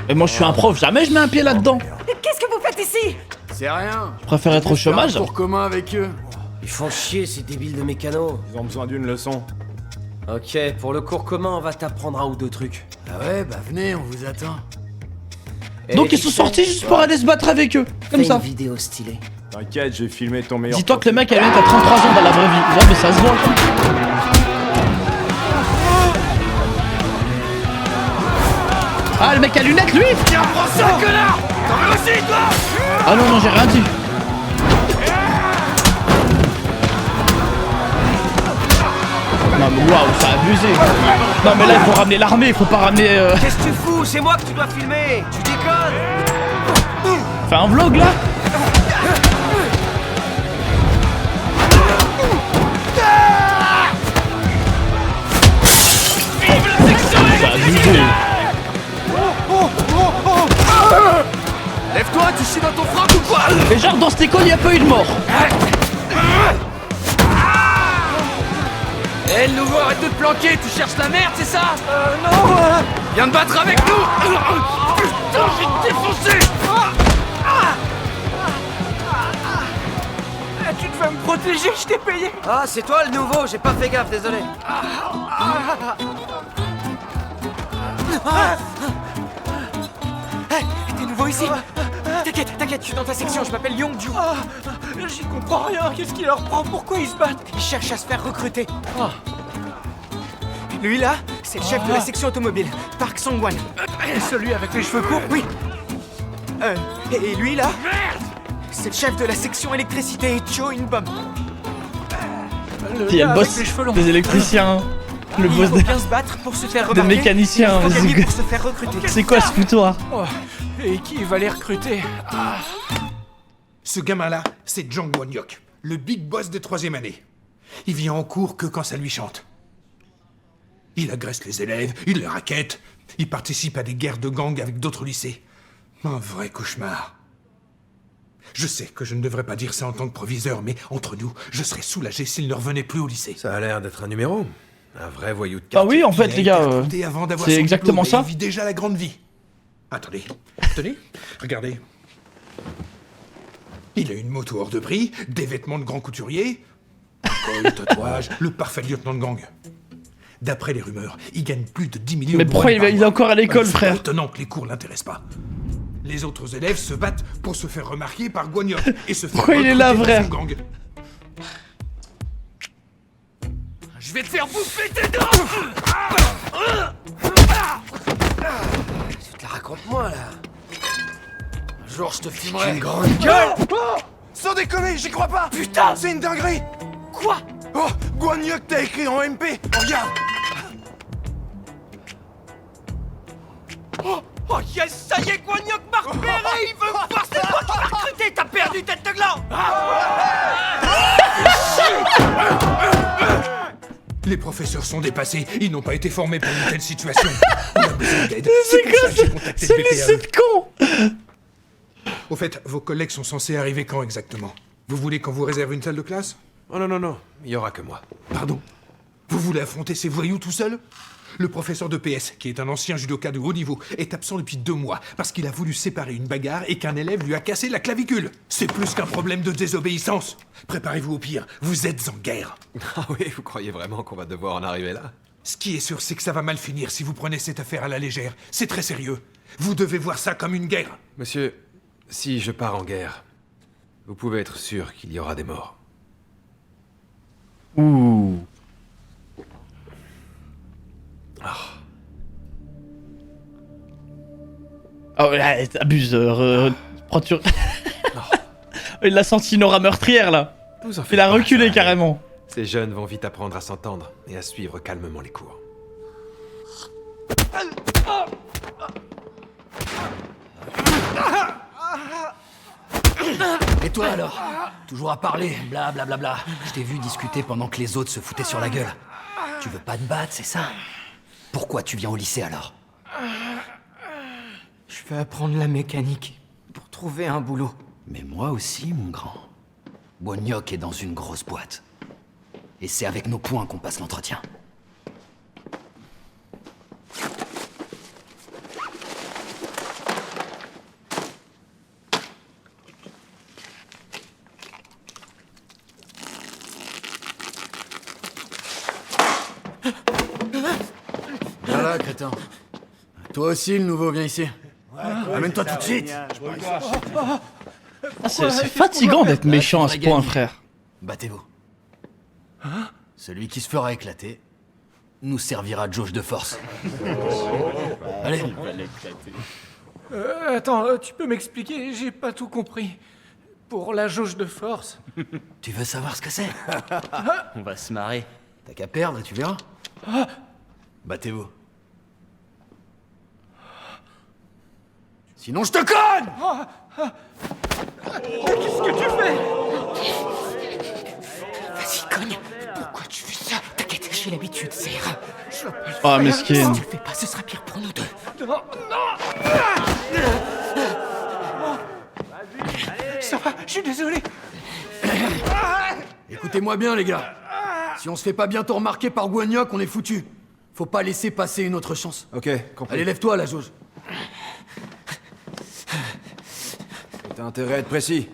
Et moi je suis un prof, jamais je mets un pied là-dedans. Qu'est-ce que vous faites ici? C'est rien. Je préfère être au chômage. Pour commun avec eux. Ils font chier ces débiles de mécano. Ils ont besoin d'une leçon. Ok, pour le cours commun, on va t'apprendre un ou deux trucs. Ah ouais, bah venez, on vous attend. Donc ils sont sortis juste pour aller se battre avec eux, comme ça. Une vidéo stylée. T'inquiète, j'ai filmé ton meilleur. Dis-toi que le mec a 33 ans dans la vraie vie. Ouais, mais ça se voit. Ah, le mec à lunettes, lui. Tiens, prends ça, connard. T'en veux aussi, toi? Ah non, non, j'ai rien dit. Non mais waouh, ça a abusé. Non mais là il faut ramener l'armée, il faut pas ramener... Qu'est-ce que tu fous? C'est moi que tu dois filmer. Tu déconnes. Fais un vlog là. Ça a abusé. Lève-toi, tu chies dans ton froc ou quoi? Et genre dans cette école il y a pas eu de mort. Eh, le nouveau, arrête de te planquer, tu cherches la merde, c'est ça? Non. Viens te battre avec nous. Putain, je vais te défoncer. Tu devais me protéger, je t'ai payé. Ah, c'est toi le nouveau, j'ai pas fait gaffe, désolé. T'es nouveau ici? T'inquiète, t'inquiète, je suis dans ta section, je m'appelle Yongju. J'y comprends rien, qu'est-ce qui leur prend? Pourquoi ils se battent? Ils cherchent à se faire recruter. Lui là, c'est le chef de la section automobile, Park Song-wan. Celui avec les cheveux courts? Oui. Et lui là, c'est le chef de la section électricité, Cho In-bum. Il y a le boss des électriciens. Le boss Il faut bien se battre pour se faire des remarquer. mécaniciens. Il faut gagner pour se faire recruter. C'est quoi ce foutoir? Et qui va les recruter? Ce gamin-là, c'est Jang Won-hyuk, le big boss des 3e années. Il vient en cours que quand ça lui chante. Il agresse les élèves, il les raquette, il participe à des guerres de gangs avec d'autres lycées. Un vrai cauchemar. Je sais que je ne devrais pas dire ça en tant que proviseur, mais entre nous, je serais soulagé s'il ne revenait plus au lycée. Ça a l'air d'être un numéro. Un vrai voyou de Ah quartier. oui, en fait, les gars, c'est exactement ça. Il vit déjà la grande vie. Attendez, tenez, regardez. Il a une moto hors de prix, des vêtements de grand couturier, un col, tatouage, le parfait lieutenant de gang. D'après les rumeurs, il gagne plus de 10 millions Mais de pourquoi won par il est mois. encore à l'école, C'est frère? étonnant que les cours l'intéressent pas. Les autres élèves se battent pour se faire remarquer par Gwon-hyuk et se faire Pourquoi il est là, recruter dans frère? son gang. Je vais te faire bouffer tes dents. Tu te la racontes-moi là. Un jour, je te filmerai. Une grande gueule. Sans déconner, j'y crois pas. Putain, c'est une dinguerie. Quoi? Oh, Gwon-hyuk t'a écrit en MP. Regarde. Oh yes, ça y est, Gwon-hyuk m'a repéré. Il veut me voir, c'est toi qui m'as recruté. T'as perdu, tête de gland. Les professeurs sont dépassés, ils n'ont pas été formés pour une telle situation. On a besoin d'aide. C'est pour quoi ça que j'ai contacté ce le BPAE. lycée de con? Au fait, vos collègues sont censés arriver quand exactement? Vous voulez qu'on vous réserve une salle de classe? Oh non, non, non, il y aura que moi. Pardon? Vous voulez affronter ces voyous tout seul? Le professeur de PS, qui est un ancien judoka de haut niveau, est absent depuis 2 mois parce qu'il a voulu séparer une bagarre et qu'un élève lui a cassé la clavicule. C'est plus qu'un problème de désobéissance. Préparez-vous au pire, vous êtes en guerre. Ah oui, vous croyez vraiment qu'on va devoir en arriver là? Ce qui est sûr, c'est que ça va mal finir si vous prenez cette affaire à la légère. C'est très sérieux. Vous devez voir ça comme une guerre. Monsieur, si je pars en guerre, vous pouvez être sûr qu'il y aura des morts. Ouh. Oh là, t'abuses. Prends-tu... Il l'a senti une aura meurtrière là. Vous en faites Il a pas, reculé ça. carrément. Ces jeunes vont vite apprendre à s'entendre et à suivre calmement les cours. Et toi alors? Toujours à parler, blablabla. Je t'ai vu discuter pendant que les autres se foutaient sur la gueule. Tu veux pas te battre, c'est ça? Pourquoi tu viens au lycée alors? Je veux apprendre la mécanique pour trouver un boulot. Mais moi aussi, mon grand. Guanyok est dans une grosse boîte. Et c'est avec nos points qu'on passe l'entretien. Viens là, crétin. Toi aussi, le nouveau, viens ici. Amène-toi tout de suite. Ah, c'est fatigant d'être méchant à ce point, frère. Battez-vous. Celui qui se fera éclater nous servira de jauge de force. Allez. Attends, tu peux m'expliquer? J'ai pas tout compris. Pour la jauge de force. Tu veux savoir ce que c'est? On va se marrer. T'as qu'à perdre et tu verras. Battez-vous. Sinon je te conne! Qu'est-ce que tu fais? Vas-y, cogne. Pourquoi tu fais ça? T'inquiète, j'ai l'habitude, c'est rare. Oh, mesquine. Si tu le fais pas, ce sera pire pour nous deux. Non, non. Ça va, je suis désolé. Écoutez-moi bien, les gars. Si on se fait pas bientôt remarquer par Guanyok, on est foutu. Faut pas laisser passer une autre chance. Ok, compris. Allez, lève-toi, la jauge. T'as intérêt à être précis.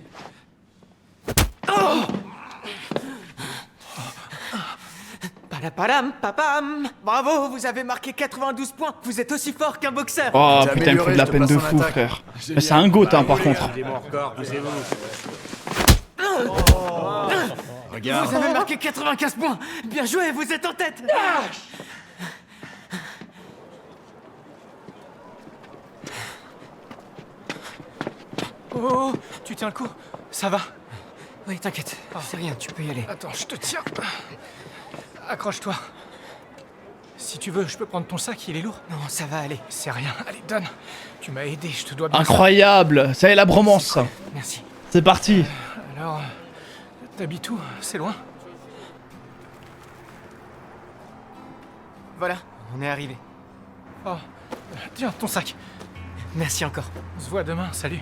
Palapalam, papam. Bravo, vous avez marqué 92 points. Vous êtes aussi fort qu'un boxeur. Oh putain, il me fout de la peine de fou, frère. Mais c'est un goat, hein, par contre. Regarde. Vous avez marqué 95 points. Bien joué, vous êtes en tête. Oh, tu tiens le coup? Ça va? Oui, t'inquiète, c'est rien, tu peux y aller. Attends, je te tiens. Accroche-toi. Si tu veux, je peux prendre ton sac, il est lourd. Non, ça va aller. C'est rien, allez, donne. Tu m'as aidé, je te dois bien. Incroyable. Ça y est, la bromance. Merci. C'est parti. Alors, t'habites où? C'est loin? Voilà, on est arrivé. Oh, tiens, ton sac. Merci encore. On se voit demain, salut.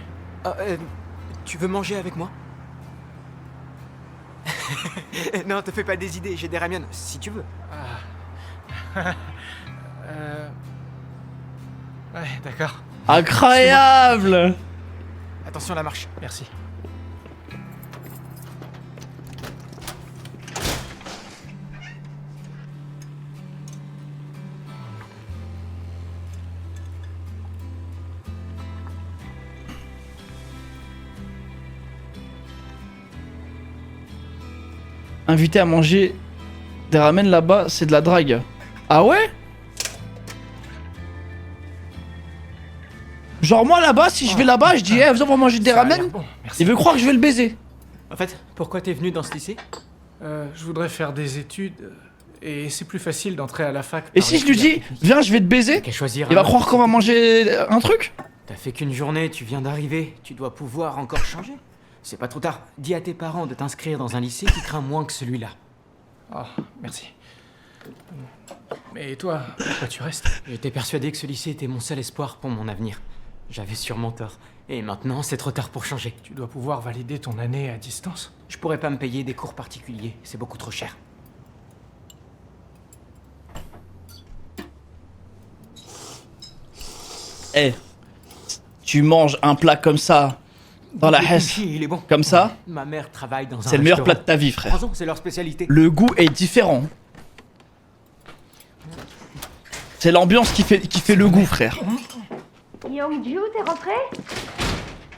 Tu veux manger avec moi? Non, te fais pas des idées, j'ai des ramen, si tu veux. Ouais, d'accord. Incroyable. Attention à la marche. Merci. Invité à manger des ramen là-bas, c'est de la drague. Ah ouais? Genre moi là-bas, si je vais là-bas, je dis hey, vous allez manger des ramen. Bon, il veut croire que je vais le baiser. En fait, pourquoi t'es venu dans ce lycée? Je voudrais faire des études et c'est plus facile d'entrer à la fac. Et si je lui dis viens, je vais te baiser, il va croire qu'on va manger un truc? T'as fait qu'une journée, tu viens d'arriver, tu dois pouvoir encore changer. C'est pas trop tard. Dis à tes parents de t'inscrire dans un lycée qui craint moins que celui-là. Oh, merci. Mais toi, pourquoi tu restes? J'étais persuadé que ce lycée était mon seul espoir pour mon avenir. J'avais sûrement tort. Et maintenant, c'est trop tard pour changer. Tu dois pouvoir valider ton année à distance. Je pourrais pas me payer des cours particuliers, c'est beaucoup trop cher. Eh, tu manges un plat comme ça dans la Hesse, il est bon. comme ça, Ma mère travaille dans un c'est le meilleur plat restaurant. de ta vie, frère. C'est leur spécialité. Le goût est différent. C'est l'ambiance qui fait le goût, frère. Youngju, t'es rentré?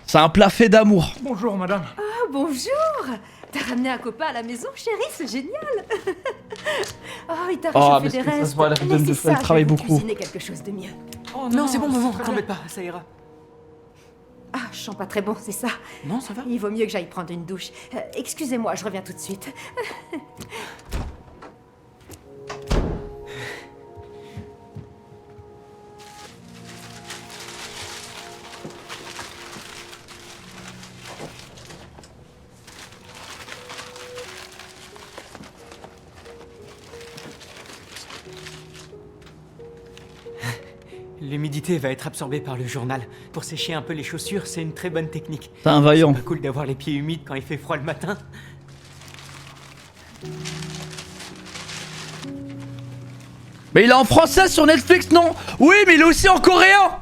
C'est un plat fait d'amour. Bonjour, madame. Ah, bonjour! T'as ramené un copain à la maison, chérie, c'est génial! Oh, il t'a réchauffé des restes. Ça se voit, la fille Laissez ça, elle travaille je vais vous beaucoup. cuisiner quelque chose de mieux. Oh non, c'est bon, maman, t'embête pas, ça ira. Ah, je sens pas très bon, c'est ça. Non, ça va. Il vaut mieux que j'aille prendre une douche. Excusez-moi, je reviens tout de suite. L'humidité va être absorbée par le journal. Pour sécher un peu les chaussures, c'est une très bonne technique. T'es un vaillant. C'est pas cool d'avoir les pieds humides quand il fait froid le matin. Mais il est en français sur Netflix, non? Oui, mais il est aussi en coréen.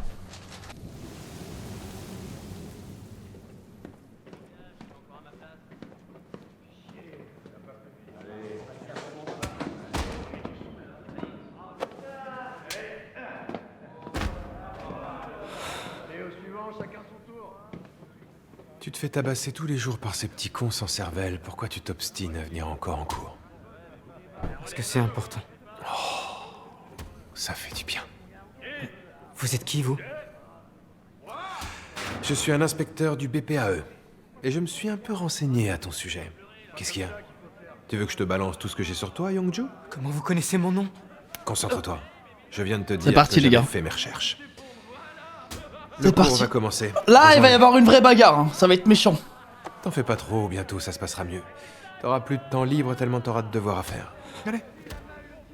Tu te fais tabasser tous les jours par ces petits cons sans cervelle. Pourquoi tu t'obstines à venir encore en cours? Parce que c'est important. Ça fait du bien. Vous êtes qui, vous? Je suis un inspecteur du BPAE. Et je me suis un peu renseigné à ton sujet. Qu'est-ce qu'il y a? Tu veux que je te balance tout ce que j'ai sur toi, Youngju? Comment vous connaissez mon nom? Concentre-toi. Je viens de te dire parti, que les gars. j'avais fait mes recherches. Le C'est cours parti. va commencer. Là, il va y avoir une vraie bagarre. Hein. Ça va être méchant. T'en fais pas trop, bientôt ça se passera mieux. T'auras plus de temps libre tellement t'auras de devoirs à faire. Allez.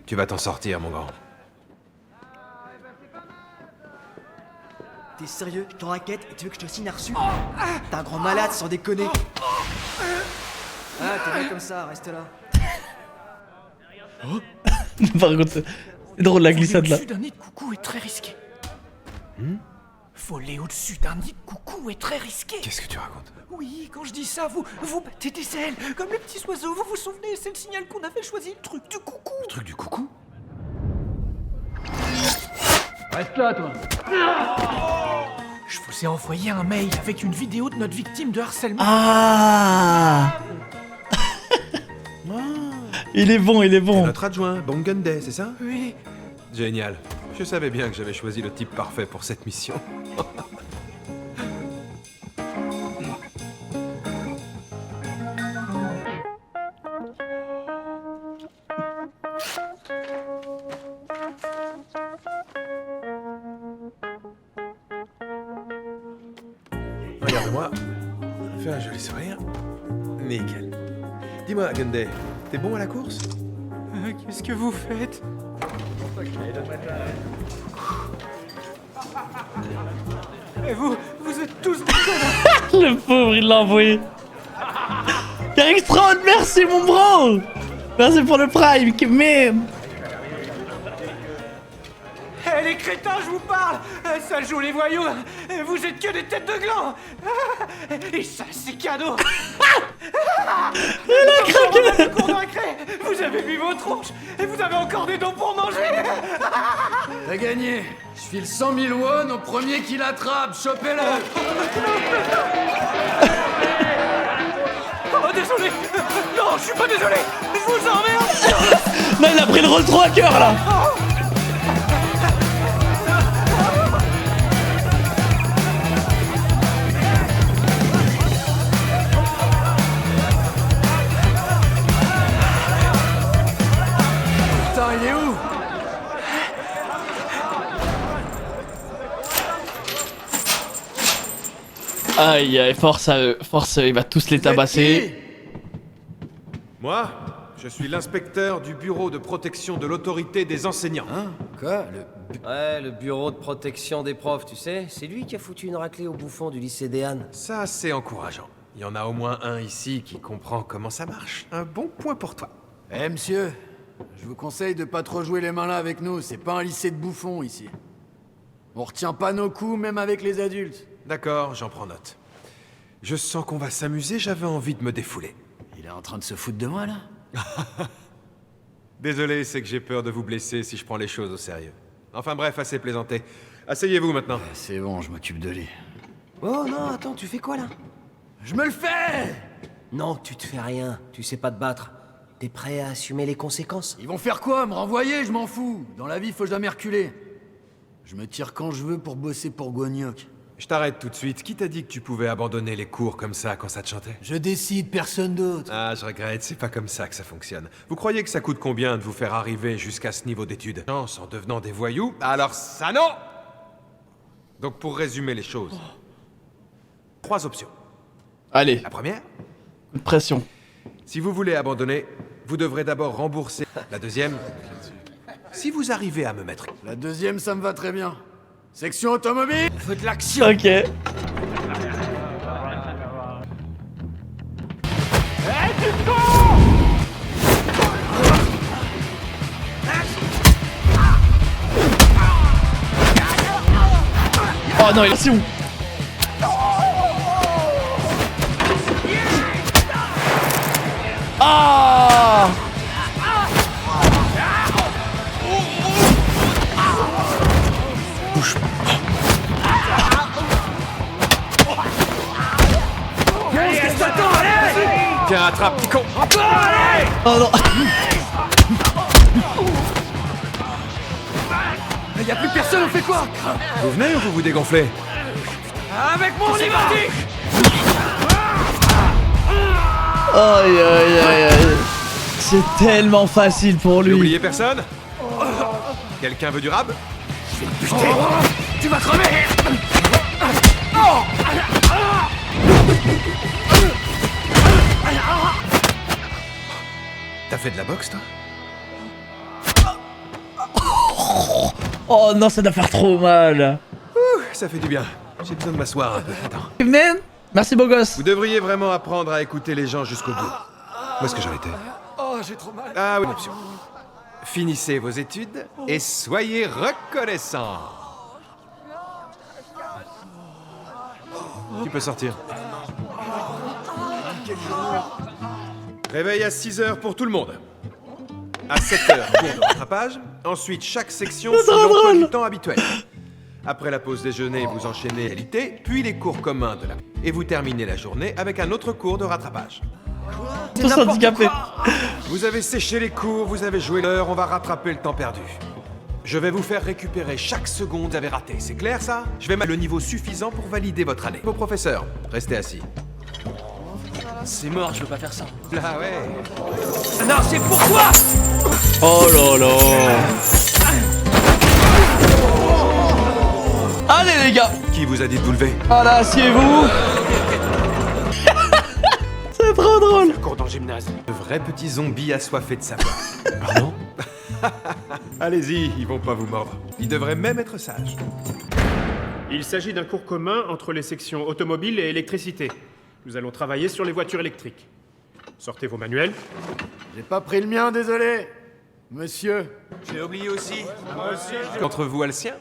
Tu vas t'en sortir, mon grand. T'es sérieux? Je t'en raquette et tu veux que je te signe un reçu? T'es un grand malade, sans déconner. Ah, t'es bien comme ça, reste là. Par contre, c'est drôle la glissade là. Au-dessus d'un nid de coucou est très risqué. Voler au-dessus d'un nid de coucou est très risqué. Qu'est-ce que tu racontes? Oui, quand je dis ça, vous battez des ailes, comme les petits oiseaux, vous vous souvenez, c'est le signal qu'on avait choisi, le truc du coucou. Le truc du coucou? Reste là, toi. Je vous ai envoyé un mail avec une vidéo de notre victime de harcèlement. Ah. Il est bon, il est bon. C'est notre adjoint, Bongunde, c'est ça? Oui. Génial. Je savais bien que j'avais choisi le type parfait pour cette mission. Regarde-moi. Fais un joli sourire. Nickel. Dis-moi, Gunday, t'es bon à la course? Qu'est-ce que vous faites? Et vous êtes tous des connards. Le pauvre, il l'a envoyé. Extra, merci mon bro. Merci pour le prime, man. Eh les crétins, je vous parle. Ça joue les voyous. Vous êtes que des têtes de gland. Et ça, c'est cadeau. Il a craqué. Le cours de récré. Vous avez vu vos tronches. Et vous avez encore des dents pour manger. T'as gagné. Je file 100 000 won au premier qui l'attrape. Chopez-le. Oh, désolé. Non, je suis pas désolé. Je vous emmerde. Non, il a pris le rôle 3 à cœur là. Putain, il est où? Aïe, aïe, force à eux, il va tous les tabasser. Moi, je suis l'inspecteur du bureau de protection de l'autorité des enseignants. Hein? Quoi? Ouais, le bureau de protection des profs, tu sais. C'est lui qui a foutu une raclée au bouffon du lycée d'Ehan. Ça, c'est encourageant. Il y en a au moins un ici qui comprend comment ça marche. Un bon point pour toi. Eh, monsieur, je vous conseille de pas trop jouer les mains là avec nous. C'est pas un lycée de bouffons ici. On retient pas nos coups, même avec les adultes. D'accord, j'en prends note. Je sens qu'on va s'amuser, j'avais envie de me défouler. Il est en train de se foutre de moi, là? Désolé, c'est que j'ai peur de vous blesser si je prends les choses au sérieux. Enfin bref, assez plaisanté. Asseyez-vous maintenant. C'est bon, je m'occupe de lui. Oh non, attends, tu fais quoi là? Je me le fais! Non, tu te fais rien. Tu sais pas te battre. T'es prêt à assumer les conséquences? Ils vont faire quoi? Me renvoyer? Je m'en fous. Dans la vie, faut jamais reculer. Je me tire quand je veux pour bosser pour Guanyok. Je t'arrête tout de suite. Qui t'a dit que tu pouvais abandonner les cours comme ça quand ça te chantait? Je décide, personne d'autre. Ah, je regrette, c'est pas comme ça que ça fonctionne. Vous croyez que ça coûte combien de vous faire arriver jusqu'à ce niveau d'études? En devenant des voyous? Alors ça non! Donc pour résumer les choses, 3 options. Allez. La première? Coup de pression. Si vous voulez abandonner, vous devrez d'abord rembourser. La deuxième? Si vous arrivez à me mettre... La deuxième, ça me va très bien. Section automobile. Feu de l'action. Ok. Oh non, il est si où? Ah! Bouge pas. Qu'est-ce que t'attends? Allez! Tiens, attrape, petit con. Allez! Oh non. Y'a plus personne, on fait quoi? Vous venez ou vous vous dégonflez? Avec moi, on y va! Aïe aïe aïe aïe. C'est tellement facile pour lui. N'oubliez personne? Quelqu'un veut du rab? Tu vas crever! T'as fait de la boxe, toi? Oh non, ça doit faire trop mal. Ouh, ça fait du bien. J'ai besoin de m'asseoir un peu. Attends. Evening. Merci beau gosse. Vous devriez vraiment apprendre à écouter les gens jusqu'au bout. Où est-ce que j'en étais? Oh, j'ai trop mal. Ah oui, une option. Finissez vos études et soyez reconnaissants. Tu peux sortir. Réveil à 6h pour tout le monde. À 7h, cours de rattrapage. Ensuite, chaque section suit l'emploi du temps habituel. Après la pause déjeuner, vous enchaînez réalité, puis les cours communs de la... Et vous terminez la journée avec un autre cours de rattrapage. Tous handicapés. Vous avez séché les cours, vous avez joué l'heure, on va rattraper le temps perdu. Je vais vous faire récupérer chaque seconde que vous avez raté. C'est clair, ça? Je vais mettre le niveau suffisant pour valider votre année. Vos professeurs, restez assis. C'est mort, je veux pas faire ça. Ah ouais. Non, c'est pour toi! Oh là là. Allez les gars. Qui vous a dit de vous lever? Voilà, assieds-vous. C'est trop drôle. Cours dans le gymnase. De vrais petits zombies assoiffés de savoir. Pardon? Allez-y, ils vont pas vous mordre. Ils devraient même être sages. Il s'agit d'un cours commun entre les sections automobile et électricité. Nous allons travailler sur les voitures électriques. Sortez vos manuels. J'ai pas pris le mien, désolé. Monsieur. J'ai oublié aussi. Entre vous a le sien?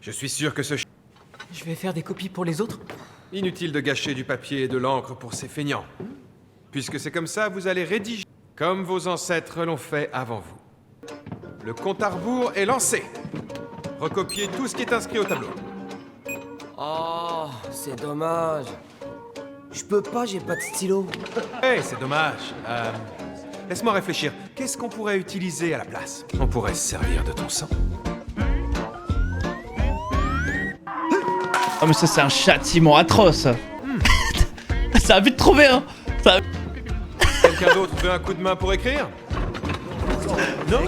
Je suis sûr que ce... Je vais faire des copies pour les autres. Inutile de gâcher du papier et de l'encre pour ces feignants. Puisque c'est comme ça, vous allez rédiger comme vos ancêtres l'ont fait avant vous. Le compte à rebours est lancé. Recopiez tout ce qui est inscrit au tableau. Oh, c'est dommage. Je peux pas, j'ai pas de stylo. C'est dommage. Laisse-moi réfléchir. Qu'est-ce qu'on pourrait utiliser à la place? On pourrait se servir de ton sang. Oh mais ça c'est un châtiment atroce. Ça a vite trouvé hein. Ça... Quelqu'un d'autre veut un coup de main pour écrire? Non?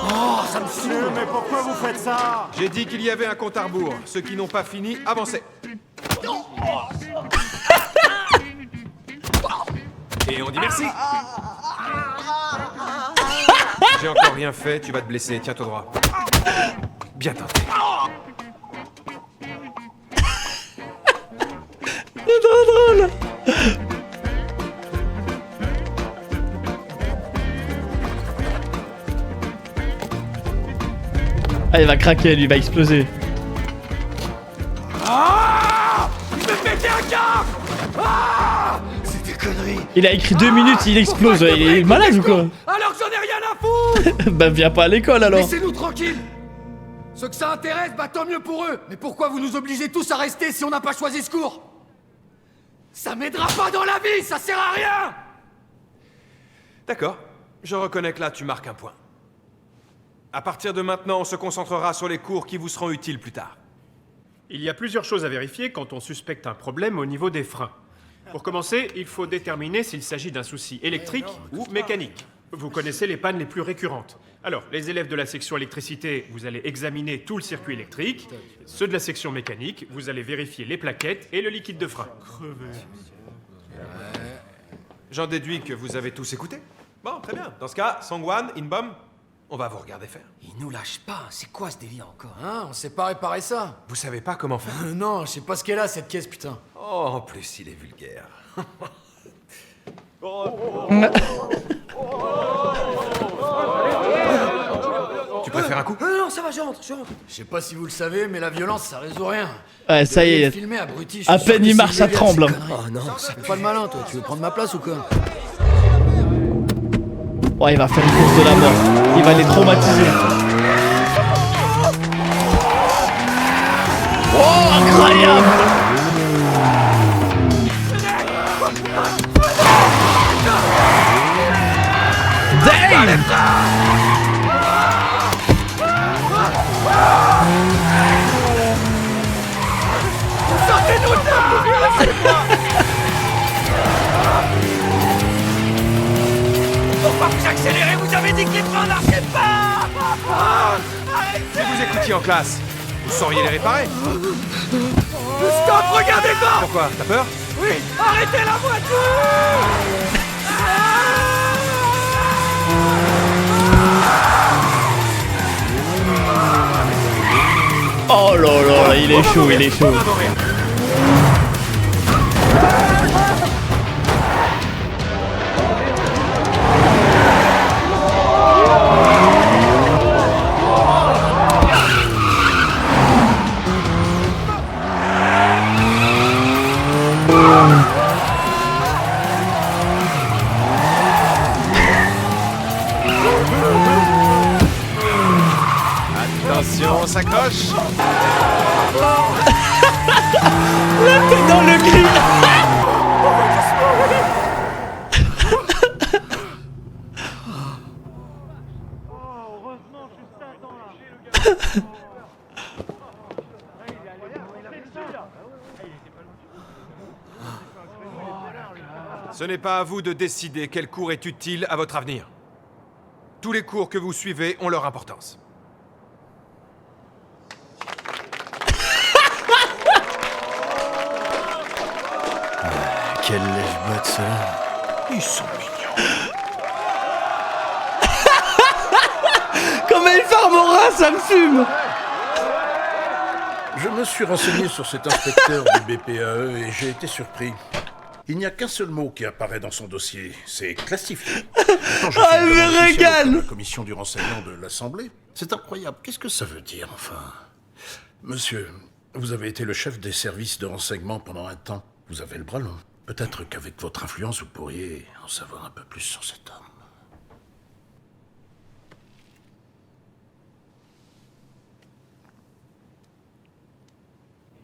Oh, ça me saoule. Mais pourquoi vous faites ça? J'ai dit qu'il y avait un compte à rebours. Ceux qui n'ont pas fini, avancez. Et on dit merci. J'ai encore rien fait, tu vas te blesser, tiens-toi droit. Bien tenté. C'est trop drôle. Ah il va craquer, lui il va exploser. Ah! Il me pétait un câble! Ah! C'est des conneries! Il a écrit 2 minutes, il explose, il est malade ou quoi? Alors que j'en ai rien à foutre! Bah viens pas à l'école alors. Laissez-nous tranquilles. Ceux que ça intéresse, bah tant mieux pour eux. Mais pourquoi vous nous obligez tous à rester si on n'a pas choisi ce cours? Ça m'aidera pas dans la vie, ça sert à rien! D'accord, je reconnais que là tu marques un point. À partir de maintenant, on se concentrera sur les cours qui vous seront utiles plus tard. Il y a plusieurs choses à vérifier quand on suspecte un problème au niveau des freins. Pour commencer, il faut déterminer s'il s'agit d'un souci électrique ou mécanique. Vous connaissez les pannes les plus récurrentes. Alors, les élèves de la section électricité, vous allez examiner tout le circuit électrique. Ceux de la section mécanique, vous allez vérifier les plaquettes et le liquide de frein. J'en déduis que vous avez tous écouté. Bon, très bien. Dans ce cas, Songwan, Inbom, on va vous regarder faire. Il nous lâche pas, c'est quoi ce délire encore? Hein, on sait pas réparer ça. Vous savez pas comment faire? Non, je sais pas ce qu'elle a cette caisse, putain. Oh, en plus, il est vulgaire. Tu préfères un coup? Non, ça va, je rentre. Je sais pas si vous le savez, mais la violence, ça résout rien. Ouais, ça y est. Filmer, abruti, je À suis sûr peine que il c'est marche, ça illégal, tremble. ces conneries. Oh non, ça fait pas le malin, toi. Tu veux prendre ma place ou quoi? Ouais, il va faire une course de la mort. Il va les traumatiser. Oh, incroyable! Damn! Sortez-nous de là! Pourquoi vous accélérez? Vous avez dit que les trains n'arrêtaient pas! Si vous écoutiez en classe, vous sauriez les réparer. Stop, regardez pas! Pourquoi? T'as peur? Oui, arrêtez la voiture! Oh là là, il est chaud, il est chaud. Attention, on s'accroche. Là, t'es dans le gris. Ce n'est pas à vous de décider quel cours est utile à votre avenir. Tous les cours que vous suivez ont leur importance. Quelle lèche-botte, ceux-là. Ils sont mignons. Comme elle farmera, ça me fume. Je me suis renseigné sur cet inspecteur du BPAE et j'ai été surpris. Il n'y a qu'un seul mot qui apparaît dans son dossier, c'est classifié. Ah, elle me régale. La commission du renseignement de l'Assemblée. C'est incroyable, qu'est-ce que ça veut dire, enfin? Monsieur, vous avez été le chef des services de renseignement pendant un temps. Vous avez le bras long. Peut-être qu'avec votre influence, vous pourriez en savoir un peu plus sur cet homme.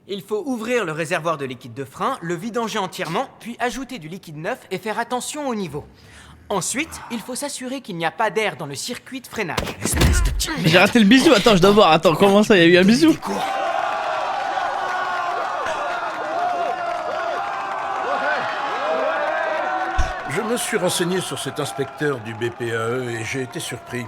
Il faut ouvrir le réservoir de liquide de frein, le vidanger entièrement, puis ajouter du liquide neuf et faire attention au niveau. Ensuite, il faut s'assurer qu'il n'y a pas d'air dans le circuit de freinage. J'ai raté le bisou, attends, je dois voir. Attends, comment ça, il y a eu un bisou? Je me suis renseigné sur cet inspecteur du BPAE et j'ai été surpris.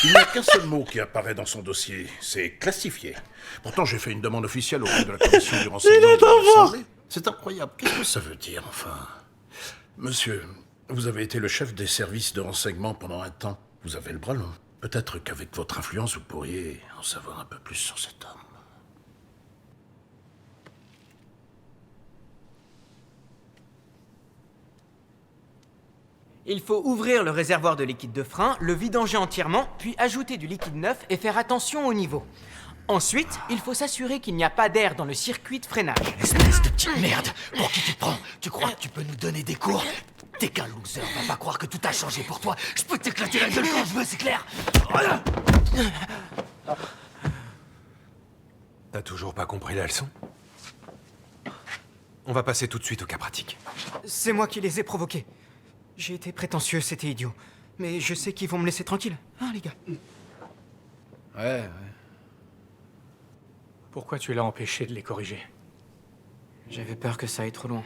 Il n'y a qu'un seul mot qui apparaît dans son dossier, c'est classifié. Pourtant, j'ai fait une demande officielle auprès de la commission du renseignement de l'Assemblée. C'est incroyable, qu'est-ce que ça veut dire, enfin? Monsieur, vous avez été le chef des services de renseignement pendant un temps. Vous avez le bras long. Peut-être qu'avec votre influence, vous pourriez en savoir un peu plus sur cet homme. Il faut ouvrir le réservoir de liquide de frein, le vidanger entièrement, puis ajouter du liquide neuf et faire attention au niveau. Ensuite, il faut s'assurer qu'il n'y a pas d'air dans le circuit de freinage. Espèce de petite merde! Pour qui tu te prends? Tu crois que tu peux nous donner des cours? T'es qu'un loser, va pas croire que tout a changé pour toi. Je peux t'éclater la gueule quand je veux, c'est clair? T'as toujours pas compris la leçon? On va passer tout de suite au cas pratique. C'est moi qui les ai provoqués. J'ai été prétentieux, c'était idiot. Mais je sais qu'ils vont me laisser tranquille. Hein, les gars? Ouais. Pourquoi tu l'as empêché de les corriger? J'avais peur que ça aille trop loin.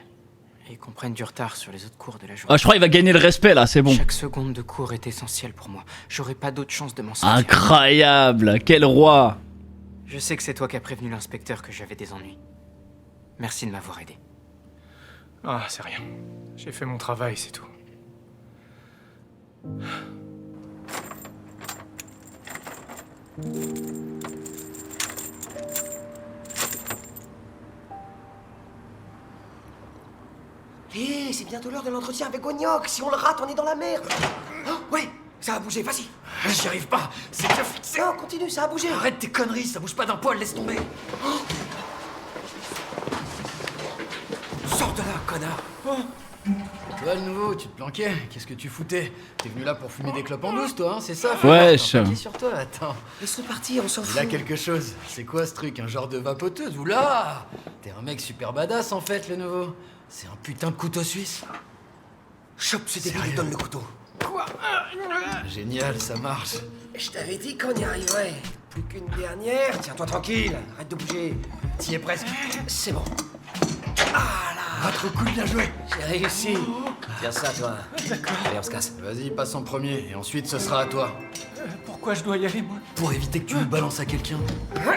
Et qu'on prenne du retard sur les autres cours de la journée. Ah, je crois qu'il va gagner le respect là, c'est bon. Chaque seconde de cours est essentielle pour moi. J'aurais pas d'autre chance de m'en sortir. Incroyable, quel roi. Je sais que c'est toi qui as prévenu l'inspecteur que j'avais des ennuis. Merci de m'avoir aidé. Ah, c'est rien. J'ai fait mon travail, c'est tout. Hé, c'est bientôt l'heure de l'entretien avec Gognoc. Si on le rate, on est dans la merde. Oh, ouais, ça a bougé, vas-y. J'y arrive pas, c'est déjà fixé. Non, continue, ça a bougé. Arrête tes conneries, ça bouge pas d'un poil, laisse tomber. Sors de là, connard. Toi, le nouveau, tu te planquais. Qu'est-ce que tu foutais? T'es venu là pour fumer des clopes en douce, toi, hein, c'est ça? Wesh. T'as un paquet sur toi, attends. Laisse-le partir, on s'en fout. Il a quelque chose. C'est quoi ce truc? Un genre de vapoteuse? Oula! T'es un mec super badass, en fait, le nouveau. C'est un putain de couteau suisse. Chope ce débile et donne le couteau. Quoi? Génial, ça marche. Je t'avais dit qu'on y arriverait. Plus qu'une dernière. Tiens-toi tranquille. Arrête de bouger. T'y es presque. C'est bon. Ah là. Ah, trop cool, bien joué. J'ai réussi. Tiens ça, toi. D'accord. Allez, on se casse. Vas-y, passe en premier, et ensuite ce sera à toi. Pourquoi je dois y aller, moi? Pour éviter que tu le balances à quelqu'un. Bonsoir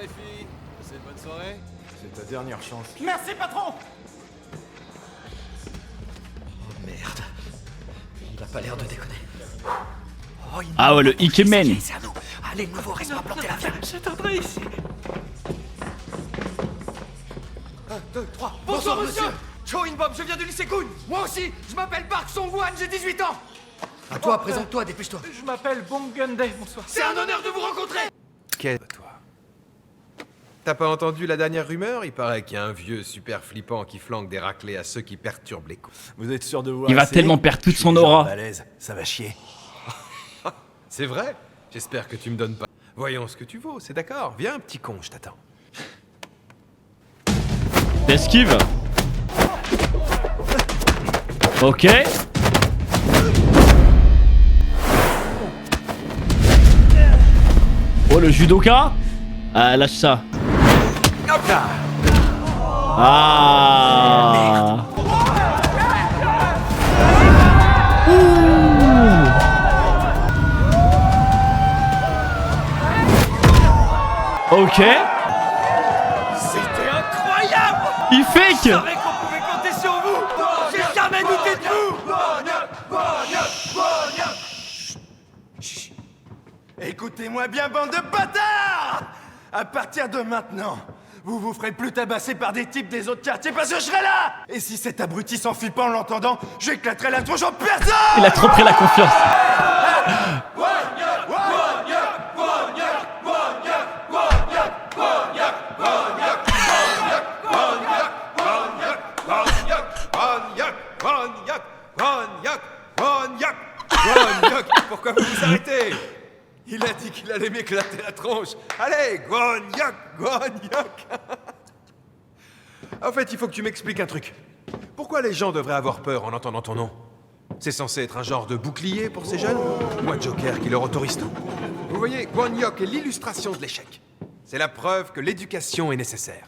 les filles. C'est une bonne soirée? C'est ta dernière chance. Merci, patron. Oh merde. Il a pas l'air de déconner. Oh, Ah ouais, le Ikemen. C'est à nous. Allez, le nouveau, reste pas planté là. J'attendrai ici. 1, 2, 3. Bonsoir, monsieur. Cho In-bom, je viens du lycée Kun. Moi aussi, je m'appelle Park Song-wan, j'ai 18 ans. À toi, présente-toi, dépêche-toi. Je m'appelle Bong Gun-dae, bonsoir. C'est un honneur de vous rencontrer. Qu'est-ce que toi? T'as pas entendu la dernière rumeur? Il paraît qu'il y a un vieux super flippant qui flanque des raclés à ceux qui perturbent les coups. Vous êtes sûr de vous Il va tellement perdre toute son aura. Balèze, ça va chier. C'est vrai? J'espère que tu me donnes pas. Voyons ce que tu vaux, c'est d'accord? Viens, petit con, je t'attends. Esquive. Ok. Oh, le judoka. Ah, lâche ça. Ah. Ok. C'était incroyable. Il fake. Je savais qu'on pouvait compter sur vous. J'ai jamais douté de vous. Chut. Écoutez-moi bien, bande de bâtards. À partir de maintenant, vous vous ferez plus tabasser par des types des autres quartiers parce que je serai là. Et si cet abruti s'enfuit pas en l'entendant, j'éclaterai la tronche en personne. Il a trop pris la confiance. Pourquoi vous vous arrêtez? Il a dit qu'il allait m'éclater la tronche. Allez, Gwonyak, Gwonyak. En fait, il faut que tu m'expliques un truc. Pourquoi les gens devraient avoir peur en entendant ton nom? C'est censé être un genre de bouclier pour ces jeunes? Ou un joker qui leur autorise tout? Vous voyez, Gwonyak est l'illustration de l'échec. C'est la preuve que l'éducation est nécessaire.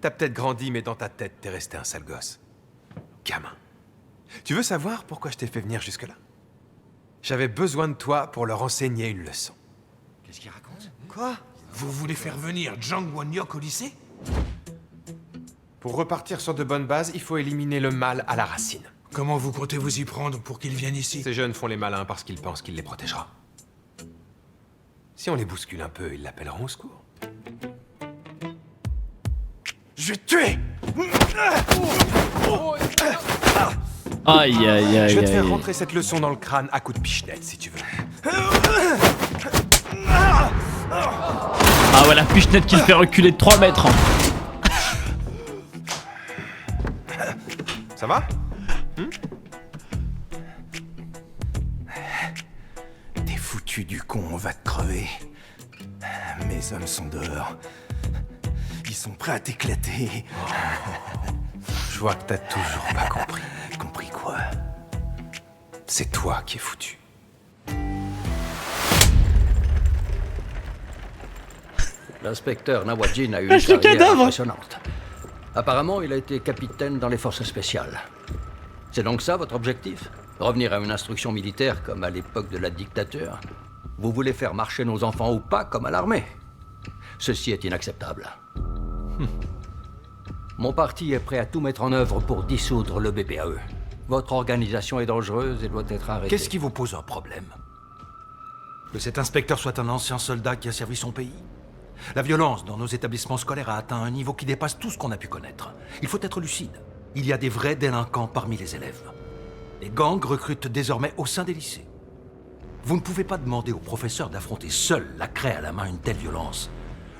T'as peut-être grandi, mais dans ta tête, t'es resté un sale gosse. Gamin. Tu veux savoir pourquoi je t'ai fait venir jusque-là? J'avais besoin de toi pour leur enseigner une leçon. Qu'est-ce qu'il raconte? Quoi? Vous voulez faire venir Jang Won-hyuk au lycée? Pour repartir sur de bonnes bases, il faut éliminer le mal à la racine. Comment vous comptez vous y prendre pour qu'il vienne ici? Ces jeunes font les malins parce qu'ils pensent qu'il les protégera. Si on les bouscule un peu, ils l'appelleront au secours. Je vais te tuer. Aïe, aïe, aïe, Je vais te faire aïe. rentrer cette leçon dans le crâne à coups de pichenette, si tu veux. Ah ouais, la pichenette qui le fait reculer de 3 mètres. Ça va? T'es foutu du con, on va te crever. Mes hommes sont dehors. Ils sont prêts à t'éclater. Je vois que t'as toujours pas compris. Compris quoi? C'est toi qui es foutu. L'inspecteur Nawajin a eu Le une carrière cadavre. impressionnante. Apparemment, il a été capitaine dans les forces spéciales. C'est donc ça votre objectif? Revenir à une instruction militaire comme à l'époque de la dictature? Vous voulez faire marcher nos enfants ou pas comme à l'armée? Ceci est inacceptable. Mon parti est prêt à tout mettre en œuvre pour dissoudre le BPAE. Votre organisation est dangereuse et doit être arrêtée. Qu'est-ce qui vous pose un problème? Que cet inspecteur soit un ancien soldat qui a servi son pays? La violence dans nos établissements scolaires a atteint un niveau qui dépasse tout ce qu'on a pu connaître. Il faut être lucide. Il y a des vrais délinquants parmi les élèves. Les gangs recrutent désormais au sein des lycées. Vous ne pouvez pas demander aux professeurs d'affronter seuls la craie à la main une telle violence.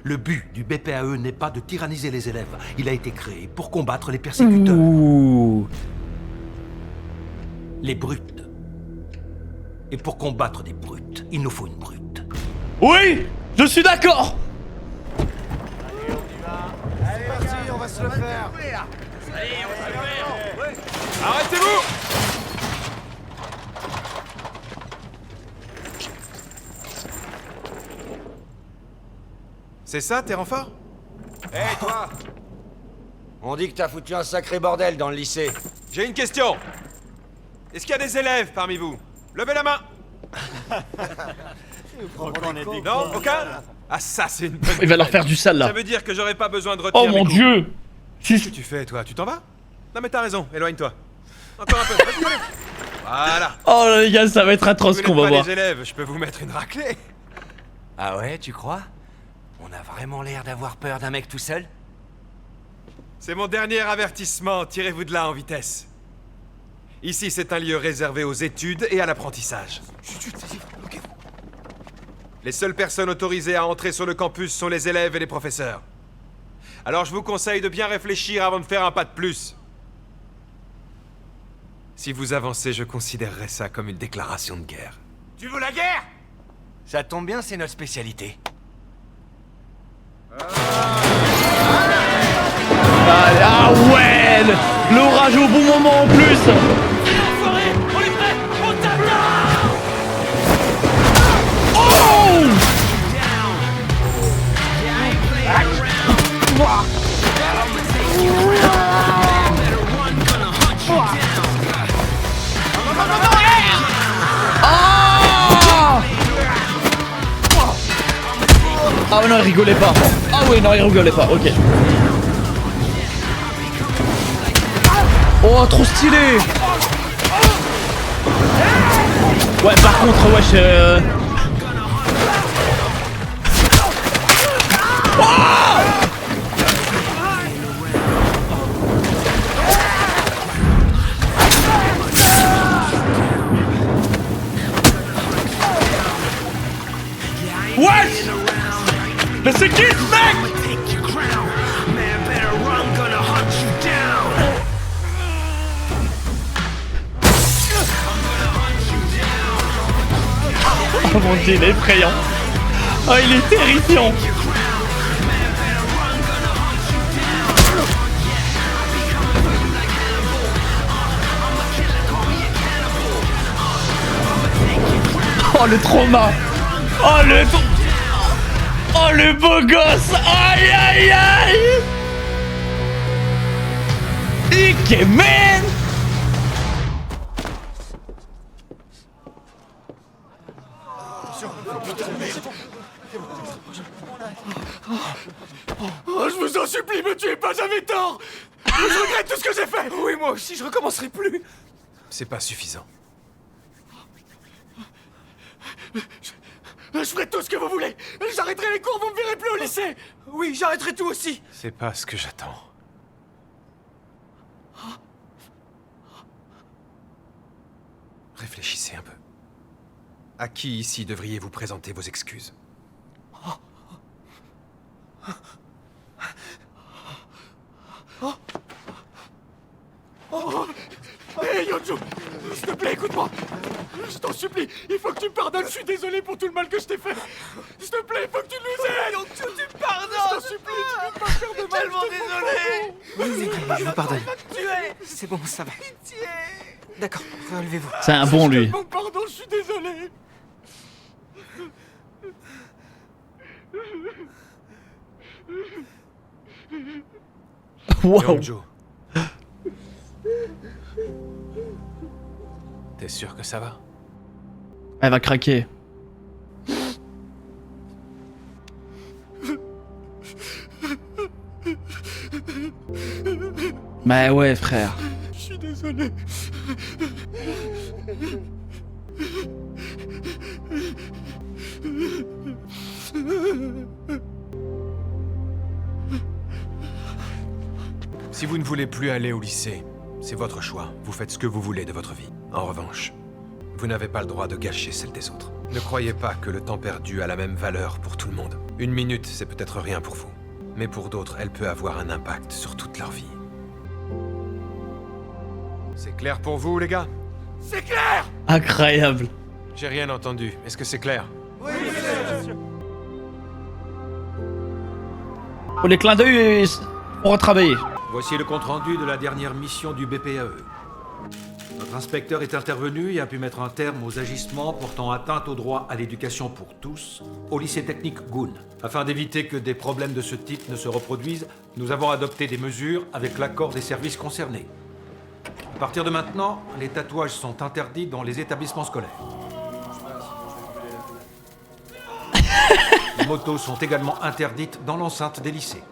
Le but du BPAE n'est pas de tyranniser les élèves. Il a été créé pour combattre les persécuteurs. Les brutes. Et pour combattre des brutes, il nous faut une brute. Oui, je suis d'accord. Allez, c'est parti, on va se le faire. Allez, on va se le faire. Arrêtez-vous! C'est ça, tes renforts? Hé, toi! On dit que t'as foutu un sacré bordel dans le lycée. J'ai une question. Est-ce qu'il y a des élèves parmi vous? Levez la main. Non, aucun? Ah, ça, c'est une bonne Il va leur nouvelle. faire du sale, là. Ça veut dire que j'aurai pas besoin de retenir Oh mon mes coups. dieu. Qu'est-ce que tu fais, toi? Tu t'en vas? Non, mais t'as raison, éloigne-toi. Encore un peu. Vas-y, allez. Voilà. Oh les gars, ça va être atroce Vous qu'on n'êtes va pas voir. les élèves, je peux vous mettre une raclée. Ah ouais, tu crois? On a vraiment l'air d'avoir peur d'un mec tout seul? C'est mon dernier avertissement, tirez-vous de là en vitesse. Ici, c'est un lieu réservé aux études et à l'apprentissage. Les seules personnes autorisées à entrer sur le campus sont les élèves et les professeurs. Alors je vous conseille de bien réfléchir avant de faire un pas de plus. Si vous avancez, je considérerais ça comme une déclaration de guerre. Tu veux la guerre? Ça tombe bien, c'est notre spécialité. Allez, ah ouais, l'orage au bon moment en plus. On est prêt, on tape là. Oh! Ah ouais, non, il rigolait pas. Ah ouais, non, il rigolait pas, ok. Oh, trop stylé. Ouais, par contre, wesh, wesh. Mais c'est qui ce mec? Oh mon dieu, il est effrayant. Oh, il est terrifiant. Oh, le trauma. Oh, le... Oh, le beau gosse. Aïe, aïe, aïe. Ikemen. Oh, je vous en supplie, me tuez pas, j'avais tort. Je regrette tout ce que j'ai fait. Oui, moi aussi, je recommencerai plus. C'est pas suffisant. Je ferai tout ce que vous voulez. J'arrêterai les cours, vous me verrez plus au lycée. Oui, j'arrêterai tout aussi. C'est pas ce que j'attends. Réfléchissez un peu. À qui ici devriez-vous présenter vos excuses? Hé, Yonju, s'il te plaît, écoute-moi. Je t'en supplie, il faut que tu me pardonnes. Je suis désolé pour tout le mal que je t'ai fait. S'il te plaît, il faut que tu nous aides. Yonju, tu me pardonnes. Je t'en supplie, tu peux pas faire de mal. Tellement désolé. Oui, je vous pardonne. C'est bon, ça va. D'accord, relevez-vous. C'est un bon, lui. Bon, pardon, je suis désolé. Wow. Yonju. T'es sûr que ça va? Elle va craquer. Bah ouais, frère. Je suis désolé. Si vous ne voulez plus aller au lycée, c'est votre choix. Vous faites ce que vous voulez de votre vie. En revanche, vous n'avez pas le droit de gâcher celle des autres. Ne croyez pas que le temps perdu a la même valeur pour tout le monde. Une minute, c'est peut-être rien pour vous. Mais pour d'autres, elle peut avoir un impact sur toute leur vie. C'est clair pour vous, les gars? C'est clair! Incroyable. J'ai rien entendu. Est-ce que c'est clair? Oui, monsieur. Oh, les clins d'œil, on va travailler. Voici le compte-rendu de la dernière mission du BPAE. Notre inspecteur est intervenu et a pu mettre un terme aux agissements portant atteinte au droit à l'éducation pour tous au lycée technique Goun. Afin d'éviter que des problèmes de ce type ne se reproduisent, nous avons adopté des mesures avec l'accord des services concernés. À partir de maintenant, les tatouages sont interdits dans les établissements scolaires. Les motos sont également interdites dans l'enceinte des lycées.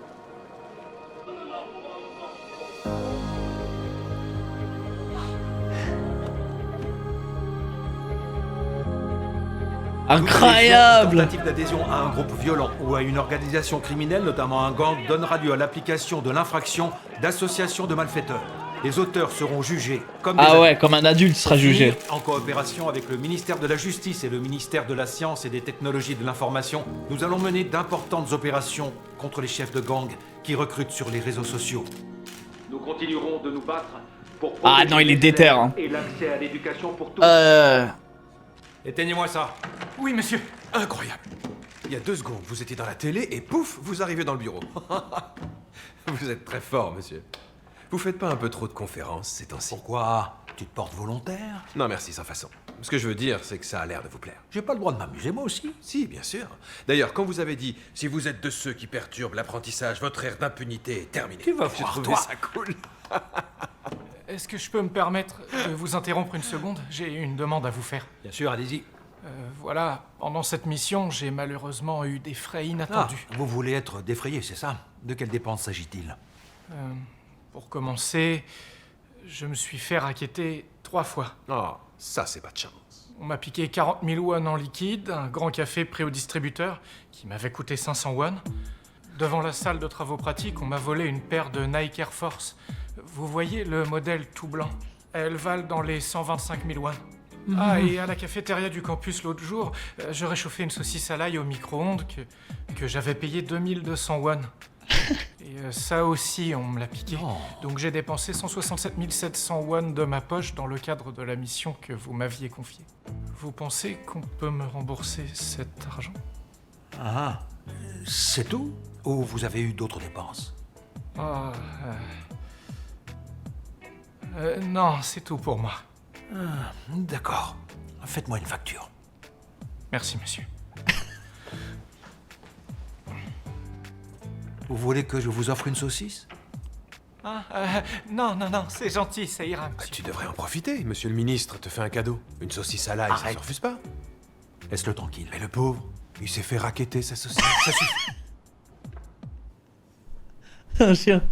Incroyable! Tentative d'adhésion à un groupe violent ou à une organisation criminelle, notamment un gang, donnera lieu à l'application de l'infraction d'association de malfaiteurs. Les auteurs seront jugés comme des adultes. Comme un adulte sera jugé. En coopération avec le ministère de la Justice et le ministère de la Science et des Technologies de l'Information, nous allons mener d'importantes opérations contre les chefs de gang qui recrutent sur les réseaux sociaux. Nous continuerons de nous battre pour Ah non, il est déter. Hein. et l'accès à l'éducation pour tous. Éteignez-moi ça. Oui, monsieur. Incroyable. Il y a 2 secondes, vous étiez dans la télé et pouf, vous arrivez dans le bureau. Vous êtes très fort, monsieur. Vous faites pas un peu trop de conférences ces temps-ci? Pourquoi? Tu te portes volontaire? Non, merci, sans façon. Ce que je veux dire, c'est que ça a l'air de vous plaire. J'ai pas le droit de m'amuser, moi aussi. Si, bien sûr. D'ailleurs, quand vous avez dit « Si vous êtes de ceux qui perturbent l'apprentissage, votre ère d'impunité est terminée », Tu vas j'ai voir, trouvé toi. ça cool. Est-ce que je peux me permettre de vous interrompre une seconde? J'ai une demande à vous faire. Bien sûr, allez-y. Voilà, pendant cette mission, j'ai malheureusement eu des frais inattendus. Vous voulez être défrayé, c'est ça? De quelles dépenses s'agit-il? Pour commencer, je me suis fait racketter 3 fois. Oh, ça c'est pas de chance. On m'a piqué 40 000 won en liquide, un grand café prêt au distributeur, qui m'avait coûté 500 won. Devant la salle de travaux pratiques, on m'a volé une paire de Nike Air Force. Vous voyez le modèle tout blanc? Elles valent dans les 125 000 won. Ah, et à la cafétéria du campus l'autre jour, je réchauffais une saucisse à l'ail au micro-ondes que j'avais payé 2200 won. Et ça aussi, on me l'a piqué. Oh. Donc j'ai dépensé 167 700 won de ma poche dans le cadre de la mission que vous m'aviez confiée. Vous pensez qu'on peut me rembourser cet argent? Ah, c'est tout? Ou vous avez eu d'autres dépenses? Non, c'est tout pour moi. D'accord. Faites-moi une facture. Merci, monsieur. Vous voulez que je vous offre une saucisse? Non, c'est gentil, ça ira, monsieur. Tu devrais en profiter, monsieur le ministre te fait un cadeau. Une saucisse à l'ail, ça se refuse pas. Laisse-le tranquille. Mais le pauvre, il s'est fait racketter sa saucisse. Ça suffit. Un chien.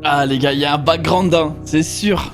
Ah les gars, il y a un background, hein, c'est sûr.